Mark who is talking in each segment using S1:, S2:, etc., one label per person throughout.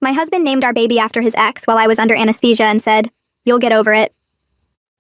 S1: My husband named our baby after his ex while I was under anesthesia and said, "You'll get over it."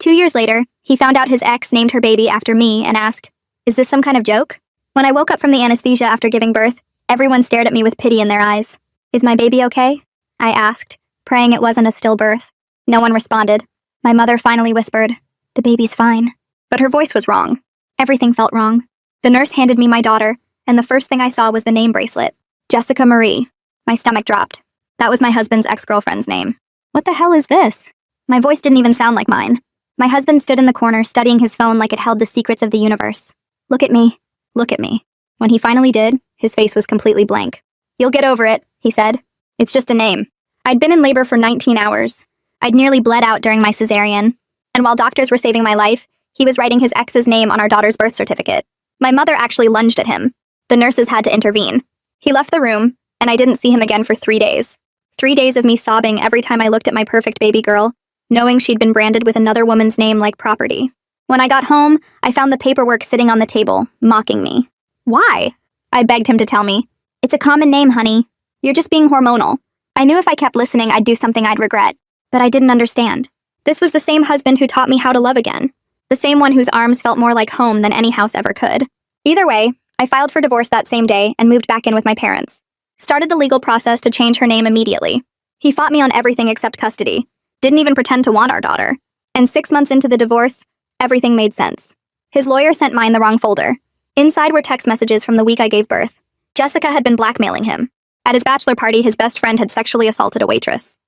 S1: 2 years later, he found out his ex named her baby after me and asked, "Is this some kind of joke?" When I woke up from the anesthesia after giving birth, everyone stared at me with pity in their eyes. "Is my baby okay?" I asked, praying it wasn't a stillbirth. No one responded. My mother finally whispered, "The baby's fine." But her voice was wrong. Everything felt wrong. The nurse handed me my daughter, and the first thing I saw was the name bracelet. Jessica Marie. My stomach dropped. That was my husband's ex-girlfriend's name. What the hell is this? My voice didn't even sound like mine. My husband stood in the corner, studying his phone like it held the secrets of the universe. "Look at me. Look at me." When he finally did, his face was completely blank. "You'll get over it," he said. "It's just a name." I'd been in labor for 19 hours. I'd nearly bled out during my cesarean. And while doctors were saving my life, he was writing his ex's name on our daughter's birth certificate. My mother actually lunged at him. The nurses had to intervene. He left the room, and I didn't see him again for 3 days. 3 days of me sobbing every time I looked at my perfect baby girl, knowing she'd been branded with another woman's name like property. When I got home, I found the paperwork sitting on the table, mocking me. "Why?" I begged him to tell me. "It's a common name, honey. You're just being hormonal." I knew if I kept listening, I'd do something I'd regret. But I didn't understand. This was the same husband who taught me how to love again. The same one whose arms felt more like home than any house ever could. Either way, I filed for divorce that same day and moved back in with my parents. Started the legal process to change her name immediately. He fought me on everything except custody. Didn't even pretend to want our daughter. And 6 months into the divorce, everything made sense. His lawyer sent mine the wrong folder. Inside were text messages from the week I gave birth. Jessica had been blackmailing him. At his bachelor party, his best friend had sexually assaulted a waitress.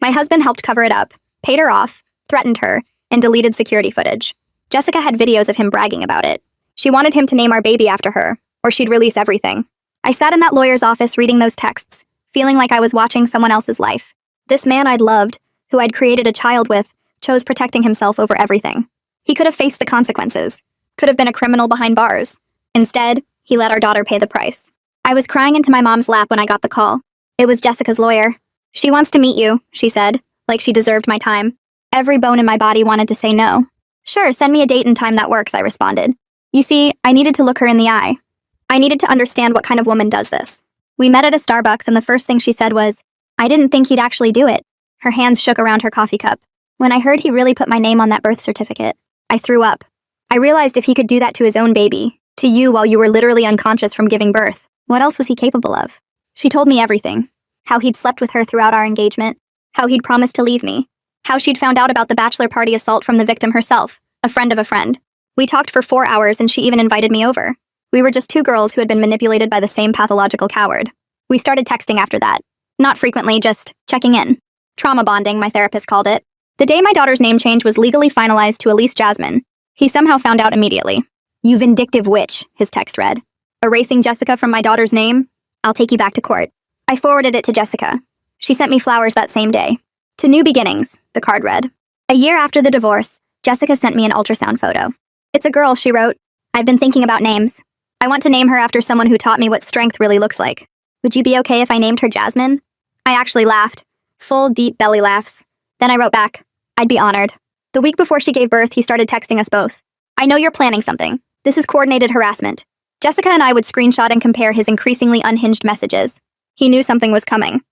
S1: My husband helped cover it up, paid her off, threatened her, and deleted security footage. Jessica had videos of him bragging about it. She wanted him to name our baby after her, or she'd release everything. I sat in that lawyer's office reading those texts, feeling like I was watching someone else's life. This man I'd loved, who I'd created a child with, chose protecting himself over everything. He could have faced the consequences, could have been a criminal behind bars. Instead, he let our daughter pay the price. I was crying into my mom's lap when I got the call. It was Jessica's lawyer. "She wants to meet you," she said, like she deserved my time. Every bone in my body wanted to say no. "Sure, send me a date and time that works," I responded. You see, I needed to look her in the eye. I needed to understand what kind of woman does this. We met at a Starbucks, and the first thing she said was, "I didn't think he'd actually do it." Her hands shook around her coffee cup. When I heard he really put my name on that birth certificate, I threw up. I realized if he could do that to his own baby, to you while you were literally unconscious from giving birth, what else was he capable of? She told me everything. How he'd slept with her throughout our engagement, how he'd promised to leave me, how she'd found out about the bachelor party assault from the victim herself, a friend of a friend. We talked for 4 hours and she even invited me over. We were just two girls who had been manipulated by the same pathological coward. We started texting after that. Not frequently, just checking in. Trauma bonding, my therapist called it. The day my daughter's name change was legally finalized to Elise Jasmine, he somehow found out immediately. "You vindictive witch," his text read. "Erasing Jessica from my daughter's name? I'll take you back to court." I forwarded it to Jessica. She sent me flowers that same day. "To new beginnings," the card read. A year after the divorce, Jessica sent me an ultrasound photo. "It's a girl," she wrote. "I've been thinking about names. I want to name her after someone who taught me what strength really looks like. Would you be okay if I named her Jasmine?" I actually laughed. Full, deep belly laughs. Then I wrote back, "I'd be honored." The week before she gave birth, he started texting us both. "I know you're planning something. This is coordinated harassment." Jessica and I would screenshot and compare his increasingly unhinged messages. He knew something was coming.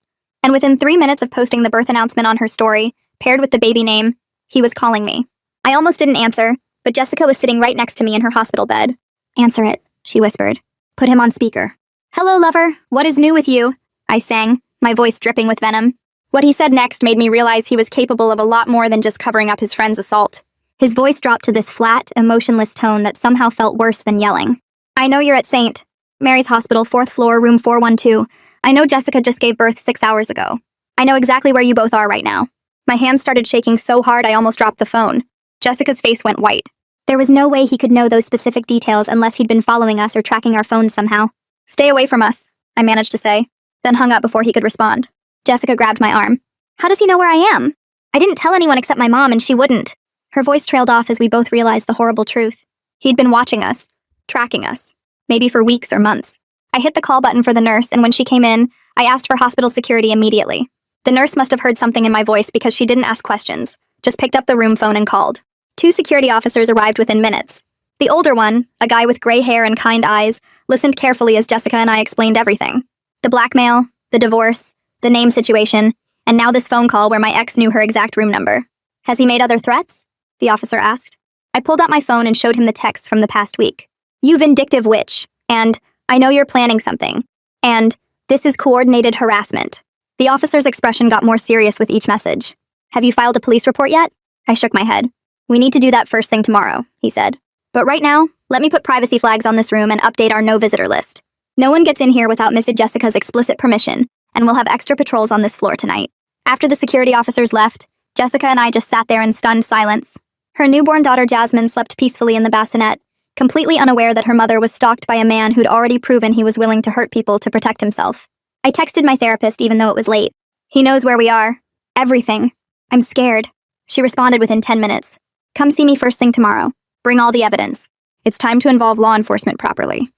S1: And within 3 minutes of posting the birth announcement on her story, paired with the baby name, he was calling me. I almost didn't answer, but Jessica was sitting right next to me in her hospital bed. "Answer it," she whispered. "Put him on speaker." "Hello, lover. What is new with you?" I sang, my voice dripping with venom. What he said next made me realize he was capable of a lot more than just covering up his friend's assault. His voice dropped to this flat, emotionless tone that somehow felt worse than yelling. "I know you're at St. Mary's Hospital, 4th floor, room 412. I know Jessica just gave birth 6 hours ago. I know exactly where you both are right now." My hands started shaking so hard I almost dropped the phone. Jessica's face went white. There was no way he could know those specific details unless he'd been following us or tracking our phones somehow. "Stay away from us," I managed to say, then hung up before he could respond. Jessica grabbed my arm. "How does he know where I am? I didn't tell anyone except my mom, and she wouldn't." Her voice trailed off as we both realized the horrible truth. He'd been watching us, tracking us, maybe for weeks or months. I hit the call button for the nurse, and when she came in, I asked for hospital security immediately. The nurse must have heard something in my voice because she didn't ask questions, just picked up the room phone and called. 2 security officers arrived within minutes. The older one, a guy with gray hair and kind eyes, listened carefully as Jessica and I explained everything. The blackmail, the divorce, the name situation, and now this phone call where my ex knew her exact room number. Has he made other threats? The officer asked. I pulled out my phone and showed him the text from the past week. You vindictive witch, and I know you're planning something, and this is coordinated harassment. The officer's expression got more serious with each message. Have you filed a police report yet? I shook my head. We need to do that first thing tomorrow, he said. But right now, let me put privacy flags on this room and update our no visitor list. No one gets in here without Miss Jessica's explicit permission, and we'll have extra patrols on this floor tonight. After the security officers left, Jessica and I just sat there in stunned silence. Her newborn daughter Jasmine slept peacefully in the bassinet, completely unaware that her mother was stalked by a man who'd already proven he was willing to hurt people to protect himself. I texted my therapist even though it was late. He knows where we are. Everything. I'm scared. She responded within 10 minutes. Come see me first thing tomorrow. Bring all the evidence. It's time to involve law enforcement properly.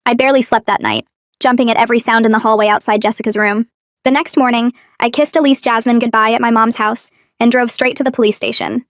S1: I barely slept that night, jumping at every sound in the hallway outside Jessica's room. The next morning, I kissed Elise Jasmine goodbye at my mom's house and drove straight to the police station.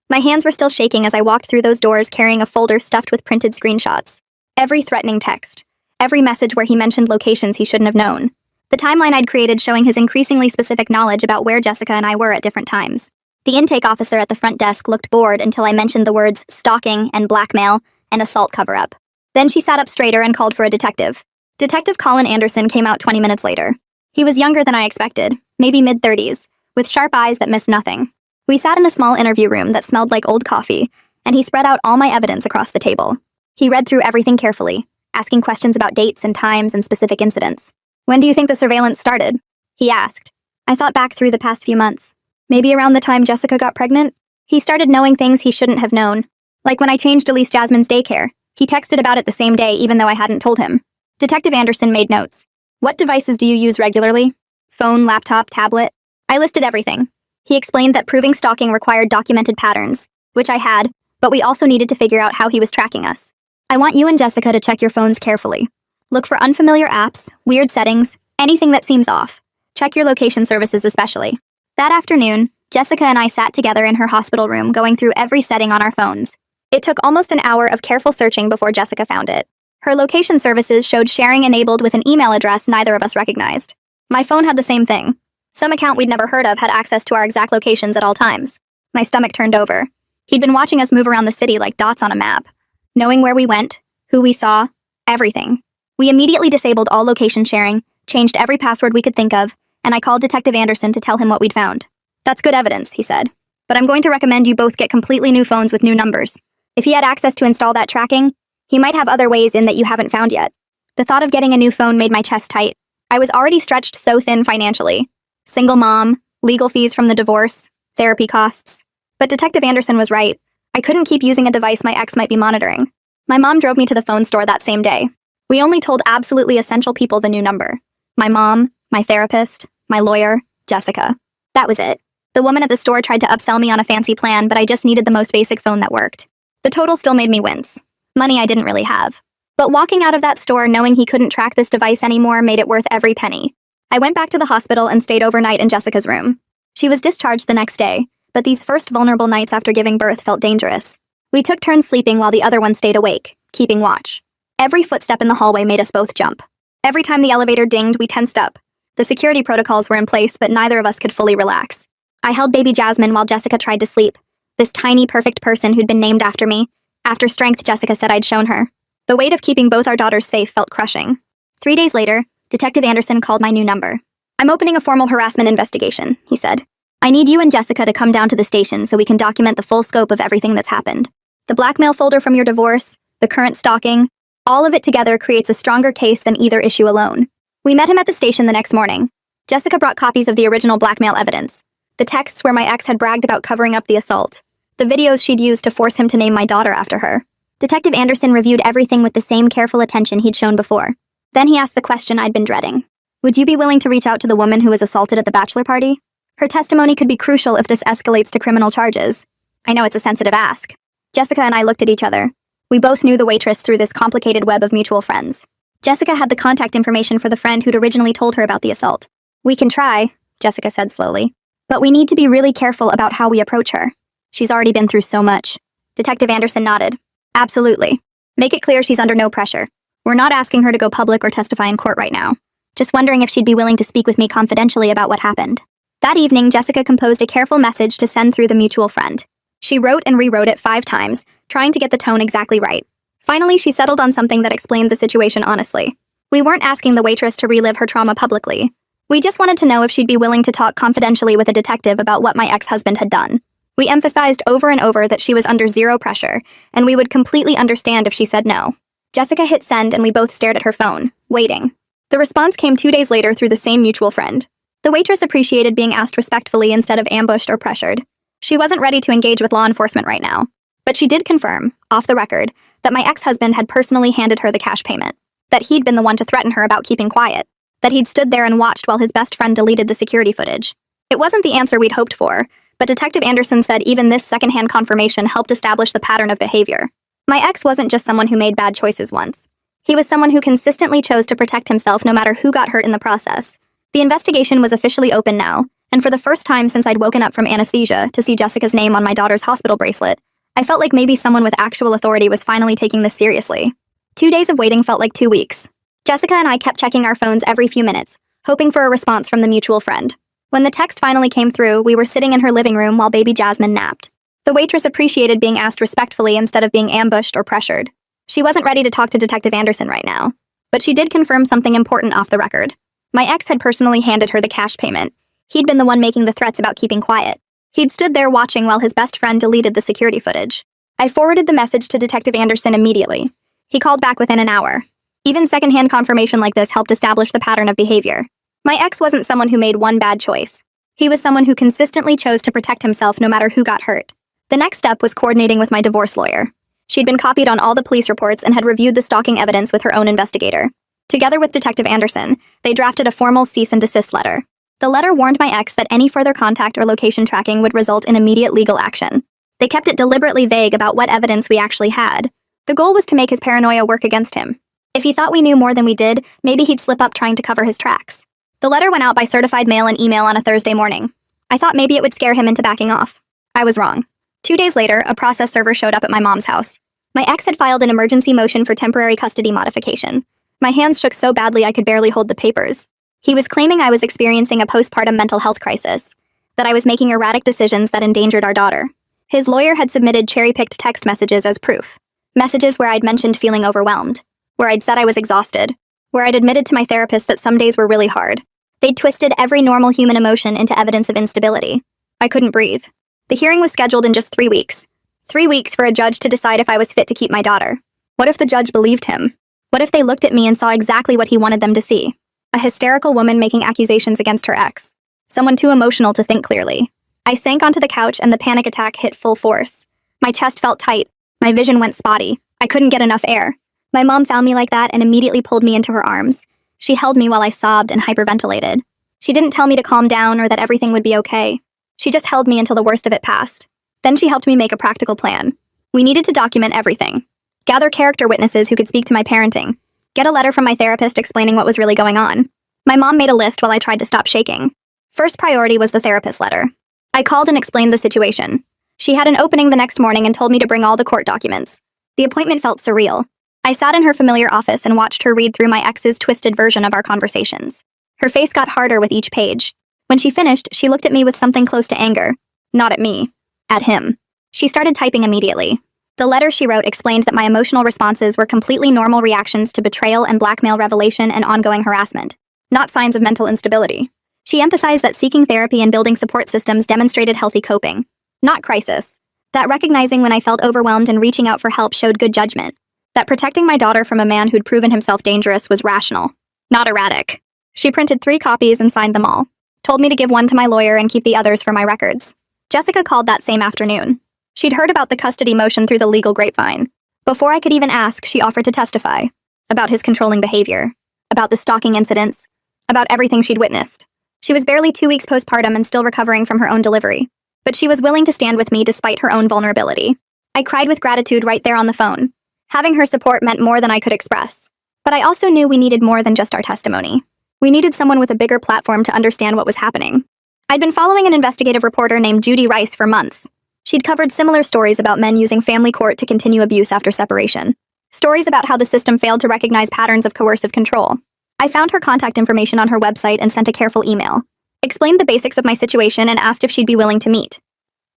S1: My hands were still shaking as I walked through those doors carrying a folder stuffed with printed screenshots. Every threatening text. Every message where he mentioned locations he shouldn't have known. The timeline I'd created showing his increasingly specific knowledge about where Jessica and I were at different times. The intake officer at the front desk looked bored until I mentioned the words stalking and blackmail and assault cover-up. Then she sat up straighter and called for a detective. Detective Colin Anderson came out 20 minutes later. He was younger than I expected, maybe mid-30s, with sharp eyes that missed nothing. We sat in a small interview room that smelled like old coffee, and he spread out all my evidence across the table. He read through everything carefully, asking questions about dates and times and specific incidents. When do you think the surveillance started? He asked. I thought back through the past few months. Maybe around the time Jessica got pregnant? He started knowing things he shouldn't have known. Like when I changed Elise Jasmine's daycare. He texted about it the same day even though I hadn't told him. Detective Anderson made notes. What devices do you use regularly? Phone, laptop, tablet? I listed everything. He explained that proving stalking required documented patterns, which I had, but we also needed to figure out how he was tracking us. I want you and Jessica to check your phones carefully. Look for unfamiliar apps, weird settings, anything that seems off. Check your location services especially. That afternoon, Jessica and I sat together in her hospital room going through every setting on our phones. It took almost an hour of careful searching before Jessica found it. Her location services showed sharing enabled with an email address neither of us recognized. My phone had the same thing. Some account we'd never heard of had access to our exact locations at all times. My stomach turned over. He'd been watching us move around the city like dots on a map, knowing where we went, who we saw, everything. We immediately disabled all location sharing, changed every password we could think of, and I called Detective Anderson to tell him what we'd found. That's good evidence, he said. But I'm going to recommend you both get completely new phones with new numbers. If he had access to install that tracking, he might have other ways in that you haven't found yet. The thought of getting a new phone made my chest tight. I was already stretched so thin financially. Single mom, legal fees from the divorce, therapy costs. But Detective Anderson was right. I couldn't keep using a device my ex might be monitoring. My mom drove me to the phone store that same day. We only told absolutely essential people the new number. My mom, my therapist, my lawyer, Jessica. That was it. The woman at the store tried to upsell me on a fancy plan, but I just needed the most basic phone that worked. The total still made me wince. Money I didn't really have. But walking out of that store knowing he couldn't track this device anymore made it worth every penny. I went back to the hospital and stayed overnight in Jessica's room. She was discharged the next day, but these first vulnerable nights after giving birth felt dangerous. We took turns sleeping while the other one stayed awake, keeping watch. Every footstep in the hallway made us both jump. Every time the elevator dinged, we tensed up. The security protocols were in place, but neither of us could fully relax. I held baby Jasmine while Jessica tried to sleep. This tiny, perfect person who'd been named after me, after strength Jessica said I'd shown her. The weight of keeping both our daughters safe felt crushing. 3 days later, Detective Anderson called my new number. I'm opening a formal harassment investigation, he said. I need you and Jessica to come down to the station so we can document the full scope of everything that's happened. The blackmail folder from your divorce, the current stalking, all of it together creates a stronger case than either issue alone. We met him at the station the next morning. Jessica brought copies of the original blackmail evidence. The texts where my ex had bragged about covering up the assault. The videos she'd used to force him to name my daughter after her. Detective Anderson reviewed everything with the same careful attention he'd shown before. Then he asked the question I'd been dreading. Would you be willing to reach out to the woman who was assaulted at the bachelor party? Her testimony could be crucial if this escalates to criminal charges. I know it's a sensitive ask. Jessica and I looked at each other. We both knew the waitress through this complicated web of mutual friends. Jessica had the contact information for the friend who'd originally told her about the assault. We can try, Jessica said slowly. But we need to be really careful about how we approach her. She's already been through so much. Detective Anderson nodded. Absolutely. Make it clear she's under no pressure. We're not asking her to go public or testify in court right now. just wondering if she'd be willing to speak with me confidentially about what happened. That evening, Jessica composed a careful message to send through the mutual friend. She wrote and rewrote it 5 times, trying to get the tone exactly right. Finally, she settled on something that explained the situation honestly. We weren't asking the waitress to relive her trauma publicly. We just wanted to know if she'd be willing to talk confidentially with a detective about what my ex-husband had done. We emphasized over and over that she was under zero pressure, and we would completely understand if she said no. Jessica hit send and we both stared at her phone, waiting. The response came 2 days later through the same mutual friend. The waitress appreciated being asked respectfully instead of ambushed or pressured. She wasn't ready to engage with law enforcement right now, but she did confirm, off the record, that my ex-husband had personally handed her the cash payment, that he'd been the one to threaten her about keeping quiet, that he'd stood there and watched while his best friend deleted the security footage. It wasn't the answer we'd hoped for, but Detective Anderson said even this secondhand confirmation helped establish the pattern of behavior. My ex wasn't just someone who made bad choices once. He was someone who consistently chose to protect himself no matter who got hurt in the process. The investigation was officially open now, and for the first time since I'd woken up from anesthesia to see Jessica's name on my daughter's hospital bracelet, I felt like maybe someone with actual authority was finally taking this seriously. 2 days of waiting felt like 2 weeks. Jessica and I kept checking our phones every few minutes, hoping for a response from the mutual friend. When the text finally came through, we were sitting in her living room while baby Jasmine napped. The waitress appreciated being asked respectfully instead of being ambushed or pressured. She wasn't ready to talk to Detective Anderson right now, but she did confirm something important off the record. My ex had personally handed her the cash payment. He'd been the one making the threats about keeping quiet. He'd stood there watching while his best friend deleted the security footage. I forwarded the message to Detective Anderson immediately. He called back within an hour. Even secondhand confirmation like this helped establish the pattern of behavior. My ex wasn't someone who made one bad choice. He was someone who consistently chose to protect himself no matter who got hurt. The next step was coordinating with my divorce lawyer. She'd been copied on all the police reports and had reviewed the stalking evidence with her own investigator. Together with Detective Anderson, they drafted a formal cease and desist letter. The letter warned my ex that any further contact or location tracking would result in immediate legal action. They kept it deliberately vague about what evidence we actually had. The goal was to make his paranoia work against him. If he thought we knew more than we did, maybe he'd slip up trying to cover his tracks. The letter went out by certified mail and email on a Thursday morning. I thought maybe it would scare him into backing off. I was wrong. 2 days later, a process server showed up at my mom's house. My ex had filed an emergency motion for temporary custody modification. My hands shook so badly I could barely hold the papers. He was claiming I was experiencing a postpartum mental health crisis, that I was making erratic decisions that endangered our daughter. His lawyer had submitted cherry-picked text messages as proof. Messages where I'd mentioned feeling overwhelmed, where I'd said I was exhausted, where I'd admitted to my therapist that some days were really hard. They'd twisted every normal human emotion into evidence of instability. I couldn't breathe. The hearing was scheduled in just 3 weeks. 3 weeks for a judge to decide if I was fit to keep my daughter. What if the judge believed him? What if they looked at me and saw exactly what he wanted them to see? A hysterical woman making accusations against her ex. Someone too emotional to think clearly. I sank onto the couch and the panic attack hit full force. My chest felt tight. My vision went spotty. I couldn't get enough air. My mom found me like that and immediately pulled me into her arms. She held me while I sobbed and hyperventilated. She didn't tell me to calm down or that everything would be okay. She just held me until the worst of it passed. Then she helped me make a practical plan. We needed to document everything. Gather character witnesses who could speak to my parenting. Get a letter from my therapist explaining what was really going on. My mom made a list while I tried to stop shaking. First priority was the therapist letter. I called and explained the situation. She had an opening the next morning and told me to bring all the court documents. The appointment felt surreal. I sat in her familiar office and watched her read through my ex's twisted version of our conversations. Her face got harder with each page. When she finished, she looked at me with something close to anger. Not at me. At him. She started typing immediately. The letter she wrote explained that my emotional responses were completely normal reactions to betrayal and blackmail revelation and ongoing harassment, not signs of mental instability. She emphasized that seeking therapy and building support systems demonstrated healthy coping, not crisis. That recognizing when I felt overwhelmed and reaching out for help showed good judgment. That protecting my daughter from a man who'd proven himself dangerous was rational, not erratic. She printed 3 copies and signed them all. Told me to give one to my lawyer and keep the others for my records. Jessica called that same afternoon. She'd heard about the custody motion through the legal grapevine. Before I could even ask, she offered to testify. About his controlling behavior. About the stalking incidents. About everything she'd witnessed. She was barely 2 weeks postpartum and still recovering from her own delivery. But she was willing to stand with me despite her own vulnerability. I cried with gratitude right there on the phone. Having her support meant more than I could express. But I also knew we needed more than just our testimony. We needed someone with a bigger platform to understand what was happening. I'd been following an investigative reporter named Judy Rice for months. She'd covered similar stories about men using family court to continue abuse after separation. Stories about how the system failed to recognize patterns of coercive control. I found her contact information on her website and sent a careful email. Explained the basics of my situation and asked if she'd be willing to meet.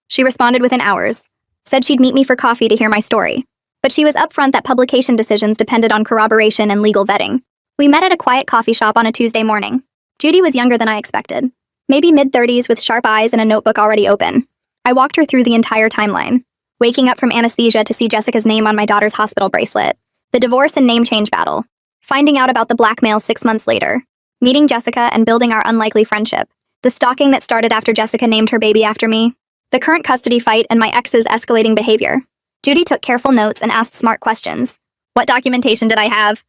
S1: She responded within hours. Said she'd meet me for coffee to hear my story. But she was upfront that publication decisions depended on corroboration and legal vetting. We met at a quiet coffee shop on a Tuesday morning. Judy was younger than I expected. Maybe mid-30s with sharp eyes and a notebook already open. I walked her through the entire timeline. Waking up from anesthesia to see Jessica's name on my daughter's hospital bracelet. The divorce and name change battle. Finding out about the blackmail 6 months later. Meeting Jessica and building our unlikely friendship. The stalking that started after Jessica named her baby after me. The current custody fight and my ex's escalating behavior. Judy took careful notes and asked smart questions. What documentation did I have?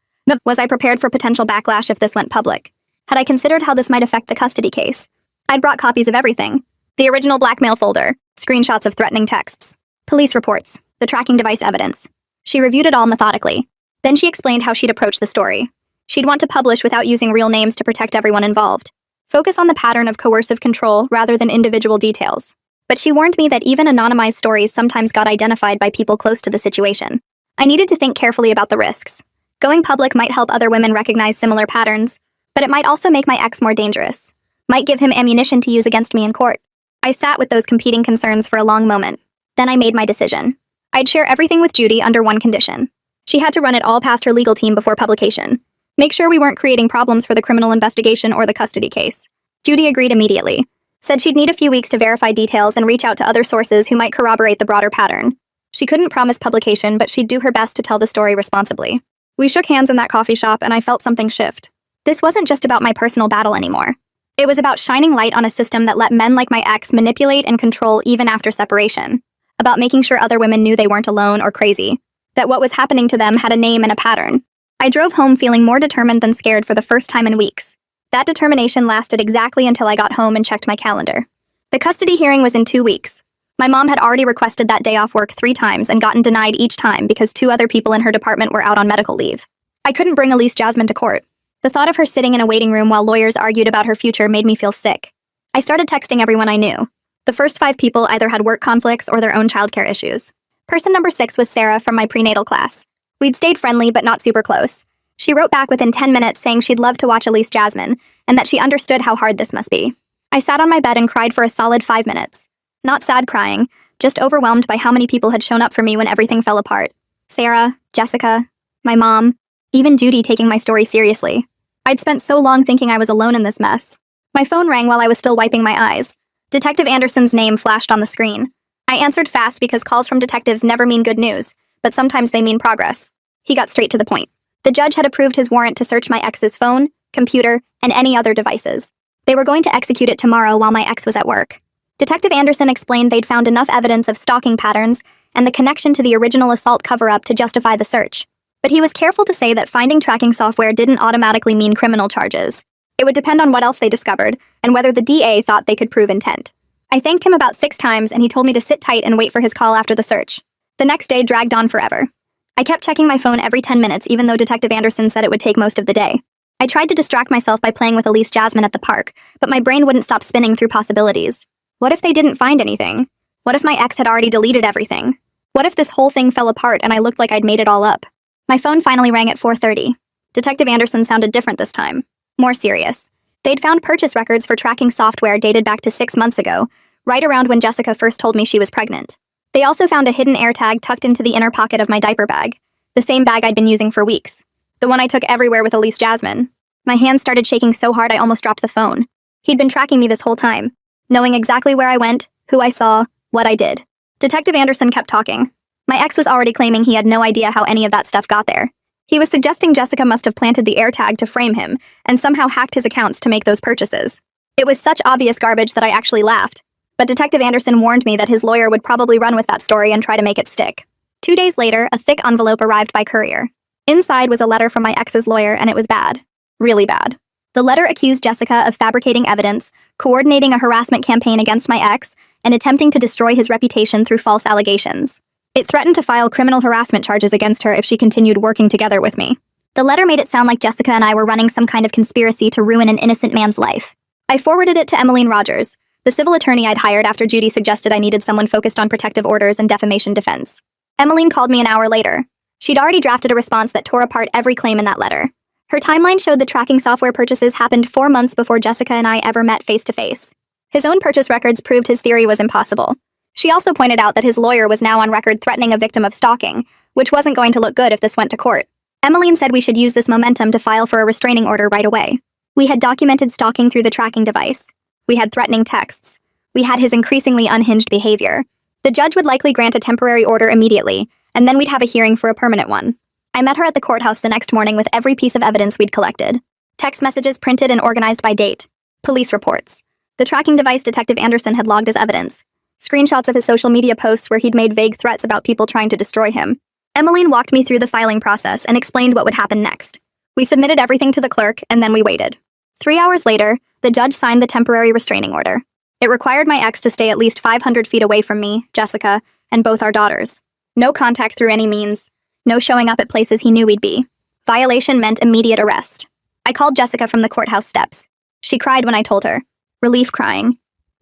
S1: Was I prepared for potential backlash if this went public? Had I considered how this might affect the custody case? I'd brought copies of everything. The original blackmail folder, screenshots of threatening texts, police reports, the tracking device evidence. She reviewed it all methodically. Then she explained how she'd approach the story. She'd want to publish without using real names to protect everyone involved. Focus on the pattern of coercive control rather than individual details. But she warned me that even anonymized stories sometimes got identified by people close to the situation. I needed to think carefully about the risks. Going public might help other women recognize similar patterns, but it might also make my ex more dangerous. Might give him ammunition to use against me in court. I sat with those competing concerns for a long moment. Then I made my decision. I'd share everything with Judy under one condition. She had to run it all past her legal team before publication. Make sure we weren't creating problems for the criminal investigation or the custody case. Judy agreed immediately. Said she'd need a few weeks to verify details and reach out to other sources who might corroborate the broader pattern. She couldn't promise publication, but she'd do her best to tell the story responsibly. We shook hands in that coffee shop and I felt something shift. This wasn't just about my personal battle anymore. It was about shining light on a system that let men like my ex manipulate and control even after separation. About making sure other women knew they weren't alone or crazy. That what was happening to them had a name and a pattern. I drove home feeling more determined than scared for the first time in weeks. That determination lasted exactly until I got home and checked my calendar. The custody hearing was in 2 weeks. My mom had already requested that day off work 3 times and gotten denied each time because 2 other people in her department were out on medical leave. I couldn't bring Elise Jasmine to court. The thought of her sitting in a waiting room while lawyers argued about her future made me feel sick. I started texting everyone I knew. The first 5 people either had work conflicts or their own childcare issues. Person number 6 was Sarah from my prenatal class. We'd stayed friendly but not super close. She wrote back within 10 minutes saying she'd love to watch Elise Jasmine and that she understood how hard this must be. I sat on my bed and cried for a solid 5 minutes. Not sad crying, just overwhelmed by how many people had shown up for me when everything fell apart. Sarah, Jessica, my mom, even Judy taking my story seriously. I'd spent so long thinking I was alone in this mess. My phone rang while I was still wiping my eyes. Detective Anderson's name flashed on the screen. I answered fast because calls from detectives never mean good news, but sometimes they mean progress. He got straight to the point. The judge had approved his warrant to search my ex's phone, computer, and any other devices. They were going to execute it tomorrow while my ex was at work. Detective Anderson explained they'd found enough evidence of stalking patterns and the connection to the original assault cover-up to justify the search. But he was careful to say that finding tracking software didn't automatically mean criminal charges. It would depend on what else they discovered and whether the DA thought they could prove intent. I thanked him about 6 times and he told me to sit tight and wait for his call after the search. The next day dragged on forever. I kept checking my phone every 10 minutes even though Detective Anderson said it would take most of the day. I tried to distract myself by playing with Elise Jasmine at the park, but my brain wouldn't stop spinning through possibilities. What if they didn't find anything? What if my ex had already deleted everything? What if this whole thing fell apart and I looked like I'd made it all up? My phone finally rang at 4:30. Detective Anderson sounded different this time. More serious. They'd found purchase records for tracking software dated back to 6 months ago, right around when Jessica first told me she was pregnant. They also found a hidden AirTag tucked into the inner pocket of my diaper bag, the same bag I'd been using for weeks. The one I took everywhere with Elise Jasmine. My hands started shaking so hard I almost dropped the phone. He'd been tracking me this whole time, knowing exactly where I went, who I saw, what I did. Detective Anderson kept talking. My ex was already claiming he had no idea how any of that stuff got there. He was suggesting Jessica must have planted the AirTag to frame him and somehow hacked his accounts to make those purchases. It was such obvious garbage that I actually laughed. But Detective Anderson warned me that his lawyer would probably run with that story and try to make it stick. 2 days later, a thick envelope arrived by courier. Inside was a letter from my ex's lawyer, and it was bad. Really bad. The letter accused Jessica of fabricating evidence, coordinating a harassment campaign against my ex, and attempting to destroy his reputation through false allegations. It threatened to file criminal harassment charges against her if she continued working together with me. The letter made it sound like Jessica and I were running some kind of conspiracy to ruin an innocent man's life. I forwarded it to Emmeline Rogers, the civil attorney I'd hired after Judy suggested I needed someone focused on protective orders and defamation defense. Emmeline called me an hour later. She'd already drafted a response that tore apart every claim in that letter. Her timeline showed the tracking software purchases happened 4 months before Jessica and I ever met face to face. His own purchase records proved his theory was impossible. She also pointed out that his lawyer was now on record threatening a victim of stalking, which wasn't going to look good if this went to court. Emmeline said we should use this momentum to file for a restraining order right away. We had documented stalking through the tracking device. We had threatening texts. We had his increasingly unhinged behavior. The judge would likely grant a temporary order immediately, and then we'd have a hearing for a permanent one. I met her at the courthouse the next morning with every piece of evidence we'd collected. Text messages printed and organized by date. Police reports. The tracking device Detective Anderson had logged as evidence. Screenshots of his social media posts where he'd made vague threats about people trying to destroy him. Emmeline walked me through the filing process and explained what would happen next. We submitted everything to the clerk, and then we waited. 3 hours later, the judge signed the temporary restraining order. It required my ex to stay at least 500 feet away from me, Jessica, and both our daughters. No contact through any means. No showing up at places he knew we'd be. Violation meant immediate arrest. I called Jessica from the courthouse steps. She cried when I told her. Relief crying.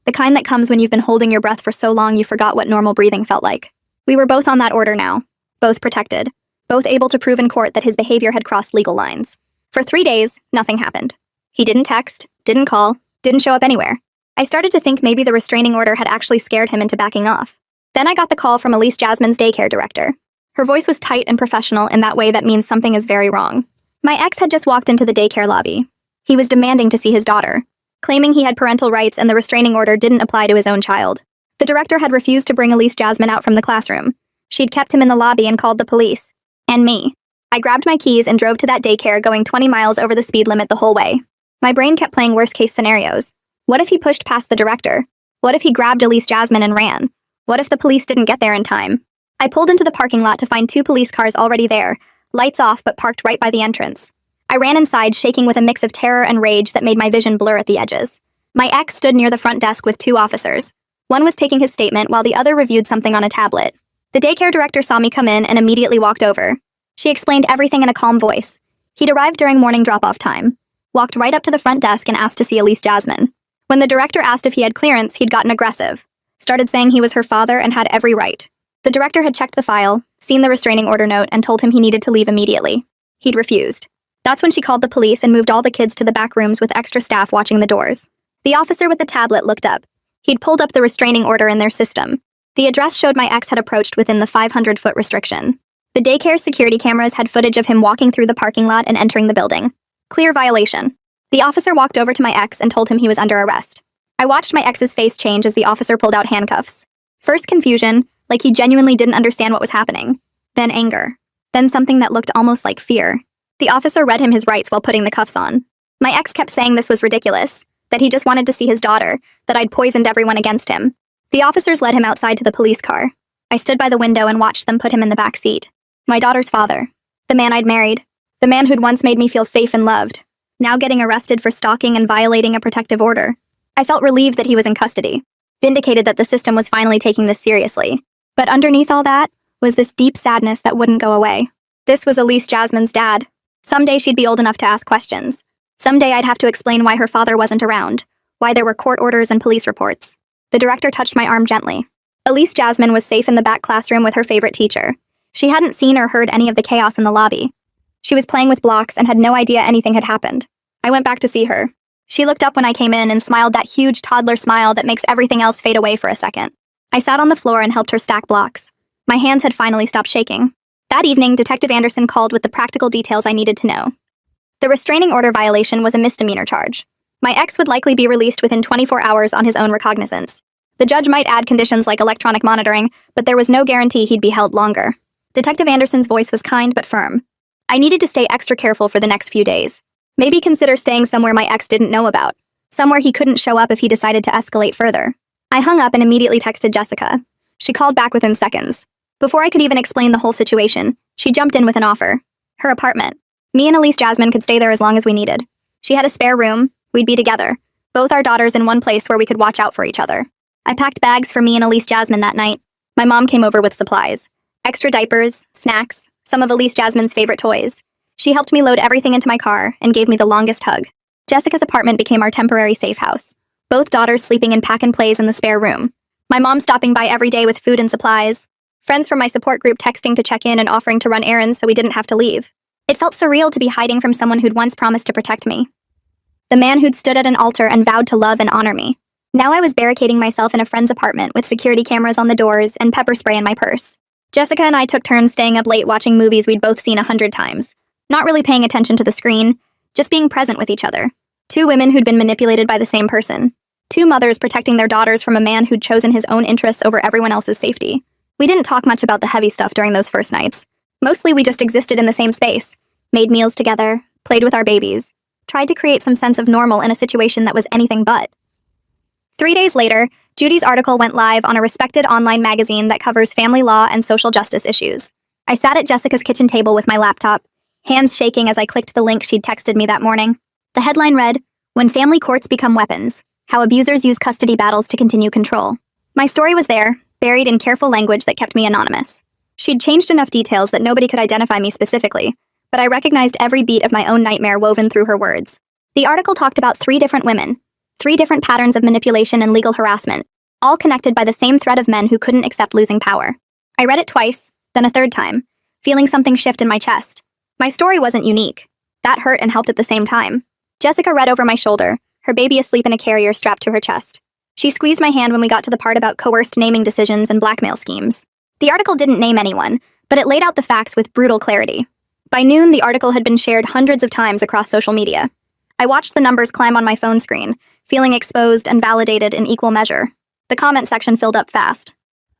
S1: The kind that comes when you've been holding your breath for so long you forgot what normal breathing felt like. We were both on that order now. Both protected. Both able to prove in court that his behavior had crossed legal lines. For 3 days, nothing happened. He didn't text, didn't call, didn't show up anywhere. I started to think maybe the restraining order had actually scared him into backing off. Then I got the call from Elise Jasmine's daycare director. Her voice was tight and professional in that way that means something is very wrong. My ex had just walked into the daycare lobby. He was demanding to see his daughter, claiming he had parental rights and the restraining order didn't apply to his own child. The director had refused to bring Elise Jasmine out from the classroom. She'd kept him in the lobby and called the police. And me. I grabbed my keys and drove to that daycare, going 20 miles over the speed limit the whole way. My brain kept playing worst-case scenarios. What if he pushed past the director? What if he grabbed Elise Jasmine and ran? What if the police didn't get there in time? I pulled into the parking lot to find 2 police cars already there, lights off but parked right by the entrance. I ran inside, shaking with a mix of terror and rage that made my vision blur at the edges. My ex stood near the front desk with 2 officers. One was taking his statement while the other reviewed something on a tablet. The daycare director saw me come in and immediately walked over. She explained everything in a calm voice. He'd arrived during morning drop-off time, walked right up to the front desk and asked to see Elise Jasmine. When the director asked if he had clearance, he'd gotten aggressive. Started saying he was her father and had every right. The director had checked the file, seen the restraining order note, and told him he needed to leave immediately. He'd refused. That's when she called the police and moved all the kids to the back rooms with extra staff watching the doors. The officer with the tablet looked up. He'd pulled up the restraining order in their system. The address showed my ex had approached within the 500-foot restriction. The daycare security cameras had footage of him walking through the parking lot and entering the building. Clear violation. The officer walked over to my ex and told him he was under arrest. I watched my ex's face change as the officer pulled out handcuffs. First confusion, like he genuinely didn't understand what was happening. Then anger. Then something that looked almost like fear. The officer read him his rights while putting the cuffs on. My ex kept saying this was ridiculous, that he just wanted to see his daughter, that I'd poisoned everyone against him. The officers led him outside to the police car. I stood by the window and watched them put him in the back seat. My daughter's father. The man I'd married. The man who'd once made me feel safe and loved. Now getting arrested for stalking and violating a protective order. I felt relieved that he was in custody. Vindicated that the system was finally taking this seriously. But underneath all that was this deep sadness that wouldn't go away. This was Elise Jasmine's dad. Someday she'd be old enough to ask questions. Someday I'd have to explain why her father wasn't around, why there were court orders and police reports. The director touched my arm gently. Elise Jasmine was safe in the back classroom with her favorite teacher. She hadn't seen or heard any of the chaos in the lobby. She was playing with blocks and had no idea anything had happened. I went back to see her. She looked up when I came in and smiled that huge toddler smile that makes everything else fade away for a second. I sat on the floor and helped her stack blocks. My hands had finally stopped shaking. That evening, Detective Anderson called with the practical details I needed to know. The restraining order violation was a misdemeanor charge. My ex would likely be released within 24 hours on his own recognizance. The judge might add conditions like electronic monitoring, but there was no guarantee he'd be held longer. Detective Anderson's voice was kind but firm. I needed to stay extra careful for the next few days. Maybe consider staying somewhere my ex didn't know about. Somewhere he couldn't show up if he decided to escalate further. I hung up and immediately texted Jessica. She called back within seconds. Before I could even explain the whole situation, she jumped in with an offer. Her apartment. Me and Elise Jasmine could stay there as long as we needed. She had a spare room. We'd be together. Both our daughters in one place where we could watch out for each other. I packed bags for me and Elise Jasmine that night. My mom came over with supplies. Extra diapers, snacks, some of Elise Jasmine's favorite toys. She helped me load everything into my car and gave me the longest hug. Jessica's apartment became our temporary safe house. Both daughters sleeping in pack-and-plays in the spare room. My mom stopping by every day with food and supplies. Friends from my support group texting to check in and offering to run errands so we didn't have to leave. It felt surreal to be hiding from someone who'd once promised to protect me. The man who'd stood at an altar and vowed to love and honor me. Now I was barricading myself in a friend's apartment with security cameras on the doors and pepper spray in my purse. Jessica and I took turns staying up late watching movies we'd both seen 100 times. Not really paying attention to the screen, just being present with each other. Two women who'd been manipulated by the same person. Two mothers protecting their daughters from a man who'd chosen his own interests over everyone else's safety. We didn't talk much about the heavy stuff during those first nights. Mostly we just existed in the same space, made meals together, played with our babies, tried to create some sense of normal in a situation that was anything but. 3 days later, Judy's article went live on a respected online magazine that covers family law and social justice issues. I sat at Jessica's kitchen table with my laptop, hands shaking as I clicked the link she'd texted me that morning. The headline read, "When Family Courts Become Weapons, How Abusers Use Custody Battles to Continue Control." My story was there, buried in careful language that kept me anonymous. She'd changed enough details that nobody could identify me specifically, but I recognized every beat of my own nightmare woven through her words. The article talked about 3 different women, 3 different patterns of manipulation and legal harassment, all connected by the same thread of men who couldn't accept losing power. I read it twice, then a third time, feeling something shift in my chest. My story wasn't unique. That hurt and helped at the same time. Jessica read over my shoulder, her baby asleep in a carrier strapped to her chest. She squeezed my hand when we got to the part about coerced naming decisions and blackmail schemes. The article didn't name anyone, but it laid out the facts with brutal clarity. By noon, the article had been shared hundreds of times across social media. I watched the numbers climb on my phone screen, feeling exposed and validated in equal measure. The comment section filled up fast.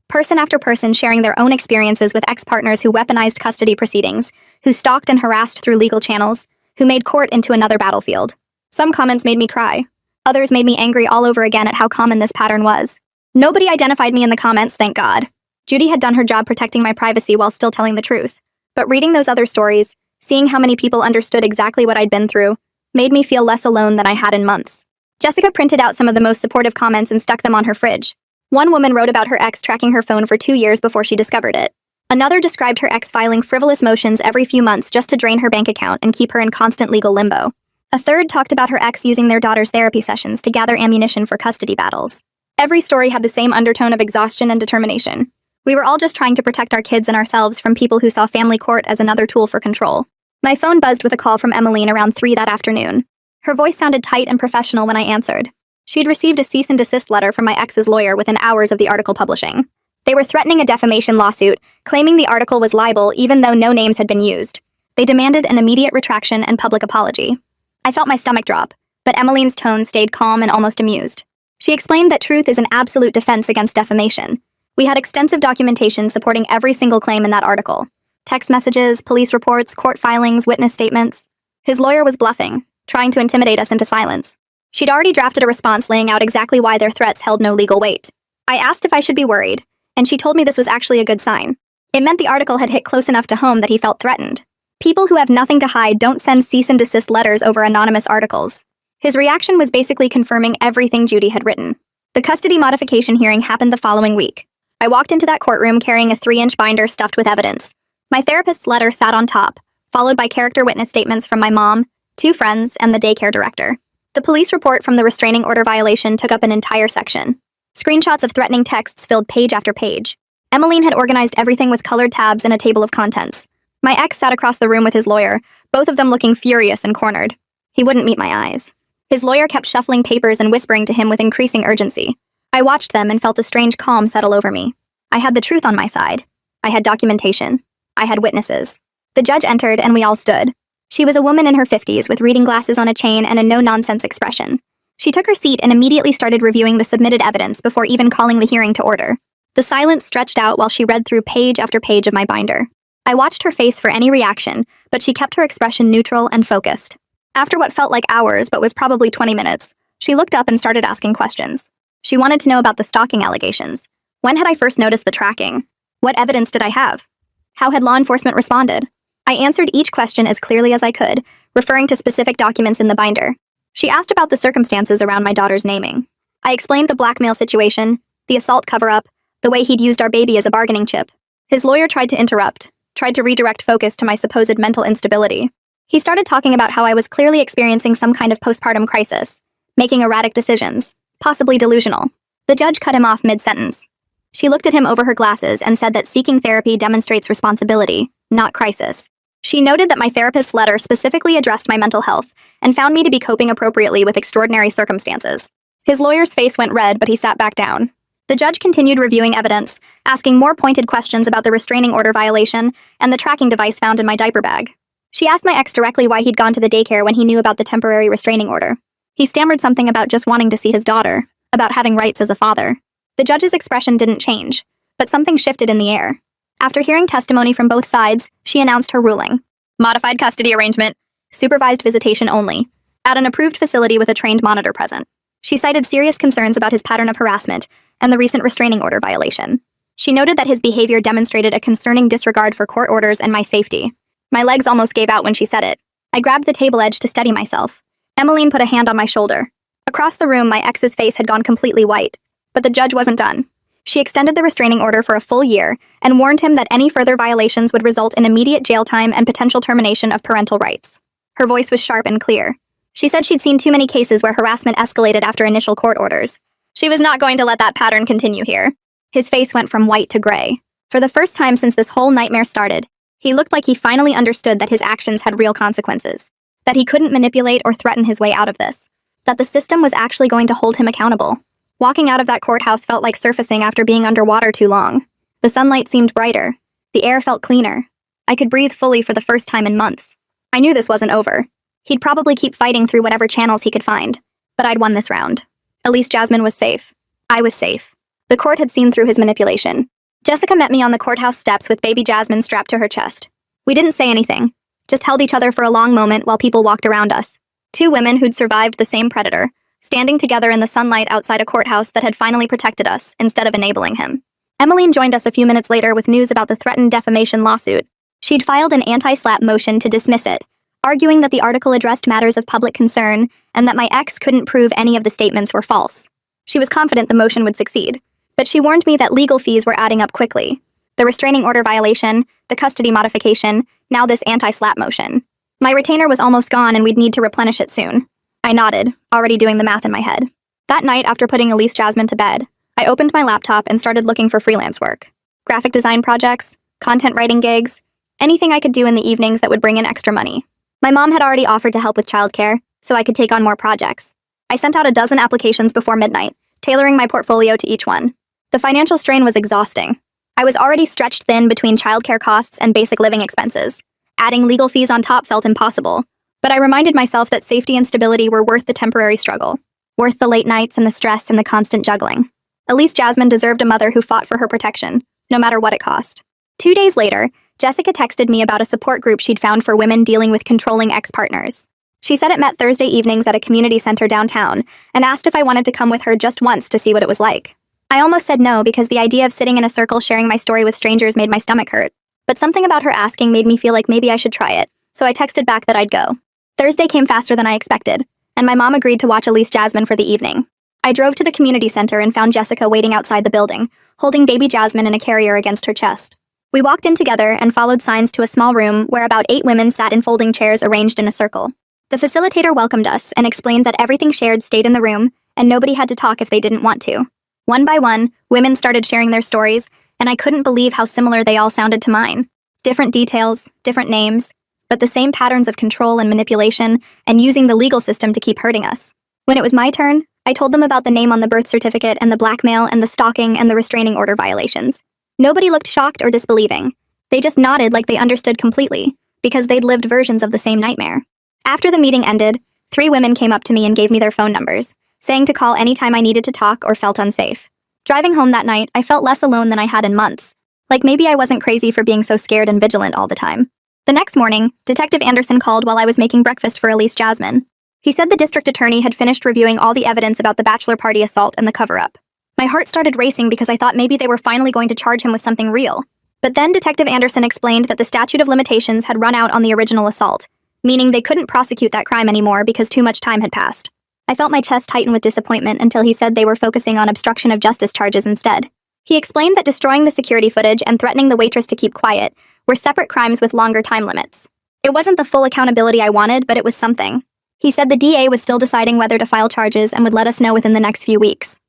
S1: Person after person sharing their own experiences with ex-partners who weaponized custody proceedings, who stalked and harassed through legal channels, who made court into another battlefield. Some comments made me cry. Others made me angry all over again at how common this pattern was. Nobody identified me in the comments, thank God. Judy had done her job protecting my privacy while still telling the truth. But reading those other stories, seeing how many people understood exactly what I'd been through, made me feel less alone than I had in months. Jessica printed out some of the most supportive comments and stuck them on her fridge. One woman wrote about her ex tracking her phone for 2 years before she discovered it. Another described her ex filing frivolous motions every few months just to drain her bank account and keep her in constant legal limbo. A third talked about her ex using their daughter's therapy sessions to gather ammunition for custody battles. Every story had the same undertone of exhaustion and determination. We were all just trying to protect our kids and ourselves from people who saw family court as another tool for control. My phone buzzed with a call from Emmeline around 3 that afternoon. Her voice sounded tight and professional when I answered. She'd received a cease and desist letter from my ex's lawyer within hours of the article publishing. They were threatening a defamation lawsuit, claiming the article was libel even though no names had been used. They demanded an immediate retraction and public apology. I felt my stomach drop, but Emmeline's tone stayed calm and almost amused. She explained that truth is an absolute defense against defamation. We had extensive documentation supporting every single claim in that article. Text messages, police reports, court filings, witness statements. His lawyer was bluffing, trying to intimidate us into silence. She'd already drafted a response laying out exactly why their threats held no legal weight. I asked if I should be worried, and she told me this was actually a good sign. It meant the article had hit close enough to home that he felt threatened. People who have nothing to hide don't send cease and desist letters over anonymous articles. His reaction was basically confirming everything Judy had written. The custody modification hearing happened the following week. I walked into that courtroom carrying a 3-inch binder stuffed with evidence. My therapist's letter sat on top, followed by character witness statements from my mom, 2 friends, and the daycare director. The police report from the restraining order violation took up an entire section. Screenshots of threatening texts filled page after page. Emmeline had organized everything with colored tabs and a table of contents. My ex sat across the room with his lawyer, both of them looking furious and cornered. He wouldn't meet my eyes. His lawyer kept shuffling papers and whispering to him with increasing urgency. I watched them and felt a strange calm settle over me. I had the truth on my side. I had documentation. I had witnesses. The judge entered and we all stood. She was a woman in her 50s with reading glasses on a chain and a no-nonsense expression. She took her seat and immediately started reviewing the submitted evidence before even calling the hearing to order. The silence stretched out while she read through page after page of my binder. I watched her face for any reaction, but she kept her expression neutral and focused. After what felt like hours but was probably 20 minutes, she looked up and started asking questions. She wanted to know about the stalking allegations. When had I first noticed the tracking? What evidence did I have? How had law enforcement responded? I answered each question as clearly as I could, referring to specific documents in the binder. She asked about the circumstances around my daughter's naming. I explained the blackmail situation, the assault cover-up, the way he'd used our baby as a bargaining chip. His lawyer tried to interrupt, tried to redirect focus to my supposed mental instability. He started talking about how I was clearly experiencing some kind of postpartum crisis, making erratic decisions, possibly delusional. The judge cut him off mid-sentence. She looked at him over her glasses and said that seeking therapy demonstrates responsibility, not crisis. She noted that my therapist's letter specifically addressed my mental health and found me to be coping appropriately with extraordinary circumstances. His lawyer's face went red, but he sat back down. The judge continued reviewing evidence, asking more pointed questions about the restraining order violation and the tracking device found in my diaper bag. She asked my ex directly why he'd gone to the daycare when he knew about the temporary restraining order. He stammered something about just wanting to see his daughter, about having rights as a father. The judge's expression didn't change, but something shifted in the air. After hearing testimony from both sides, she announced her ruling. Modified custody arrangement, supervised visitation only, at an approved facility with a trained monitor present. She cited serious concerns about his pattern of harassment and the recent restraining order violation. She noted that his behavior demonstrated a concerning disregard for court orders and my safety. My legs almost gave out when she said it. I grabbed the table edge to steady myself. Emmeline put a hand on my shoulder. Across the room, my ex's face had gone completely white. But the judge wasn't done. She extended the restraining order for a full year and warned him that any further violations would result in immediate jail time and potential termination of parental rights. Her voice was sharp and clear. She said she'd seen too many cases where harassment escalated after initial court orders. She was not going to let that pattern continue here. His face went from white to gray. For the first time since this whole nightmare started, he looked like he finally understood that his actions had real consequences, that he couldn't manipulate or threaten his way out of this, that the system was actually going to hold him accountable. Walking out of that courthouse felt like surfacing after being underwater too long. The sunlight seemed brighter. The air felt cleaner. I could breathe fully for the first time in months. I knew this wasn't over. He'd probably keep fighting through whatever channels he could find, but I'd won this round. At least Jasmine was safe. I was safe. The court had seen through his manipulation. Jessica met me on the courthouse steps with baby Jasmine strapped to her chest. We didn't say anything, just held each other for a long moment while people walked around us. Two women who'd survived the same predator, standing together in the sunlight outside a courthouse that had finally protected us instead of enabling him. Emmeline joined us a few minutes later with news about the threatened defamation lawsuit. She'd filed an anti-slap motion to dismiss it, arguing that the article addressed matters of public concern and that my ex couldn't prove any of the statements were false. She was confident the motion would succeed, but she warned me that legal fees were adding up quickly. The restraining order violation, the custody modification, now this anti-slap motion. My retainer was almost gone and we'd need to replenish it soon. I nodded, already doing the math in my head. That night, after putting Elise Jasmine to bed, I opened my laptop and started looking for freelance work. Graphic design projects, content writing gigs, anything I could do in the evenings that would bring in extra money. My mom had already offered to help with childcare, so I could take on more projects. I sent out a dozen applications before midnight, tailoring my portfolio to each one. The financial strain was exhausting. I was already stretched thin between childcare costs and basic living expenses. Adding legal fees on top felt impossible, but I reminded myself that safety and stability were worth the temporary struggle, worth the late nights and the stress and the constant juggling. Elise Jasmine deserved a mother who fought for her protection, no matter what it cost. 2 days later, Jessica texted me about a support group she'd found for women dealing with controlling ex-partners. She said it met Thursday evenings at a community center downtown and asked if I wanted to come with her just once to see what it was like. I almost said no because the idea of sitting in a circle sharing my story with strangers made my stomach hurt, but something about her asking made me feel like maybe I should try it, so I texted back that I'd go. Thursday came faster than I expected, and my mom agreed to watch Elise Jasmine for the evening. I drove to the community center and found Jessica waiting outside the building, holding baby Jasmine in a carrier against her chest. We walked in together and followed signs to a small room where about 8 women sat in folding chairs arranged in a circle. The facilitator welcomed us and explained that everything shared stayed in the room, and nobody had to talk if they didn't want to. One by one, women started sharing their stories, and I couldn't believe how similar they all sounded to mine. Different details, different names, but the same patterns of control and manipulation and using the legal system to keep hurting us. When it was my turn, I told them about the name on the birth certificate and the blackmail and the stalking and the restraining order violations. Nobody looked shocked or disbelieving. They just nodded like they understood completely, because they'd lived versions of the same nightmare. After the meeting ended, 3 women came up to me and gave me their phone numbers, saying to call anytime I needed to talk or felt unsafe. Driving home that night, I felt less alone than I had in months, like maybe I wasn't crazy for being so scared and vigilant all the time. The next morning, Detective Anderson called while I was making breakfast for Elise Jasmine. He said the district attorney had finished reviewing all the evidence about the bachelor party assault and the cover-up. My heart started racing because I thought maybe they were finally going to charge him with something real. But then Detective Anderson explained that the statute of limitations had run out on the original assault, meaning they couldn't prosecute that crime anymore because too much time had passed. I felt my chest tighten with disappointment until he said they were focusing on obstruction of justice charges instead. He explained that destroying the security footage and threatening the waitress to keep quiet were separate crimes with longer time limits. It wasn't the full accountability I wanted, but it was something. He said the DA was still deciding whether to file charges and would let us know within the next few weeks.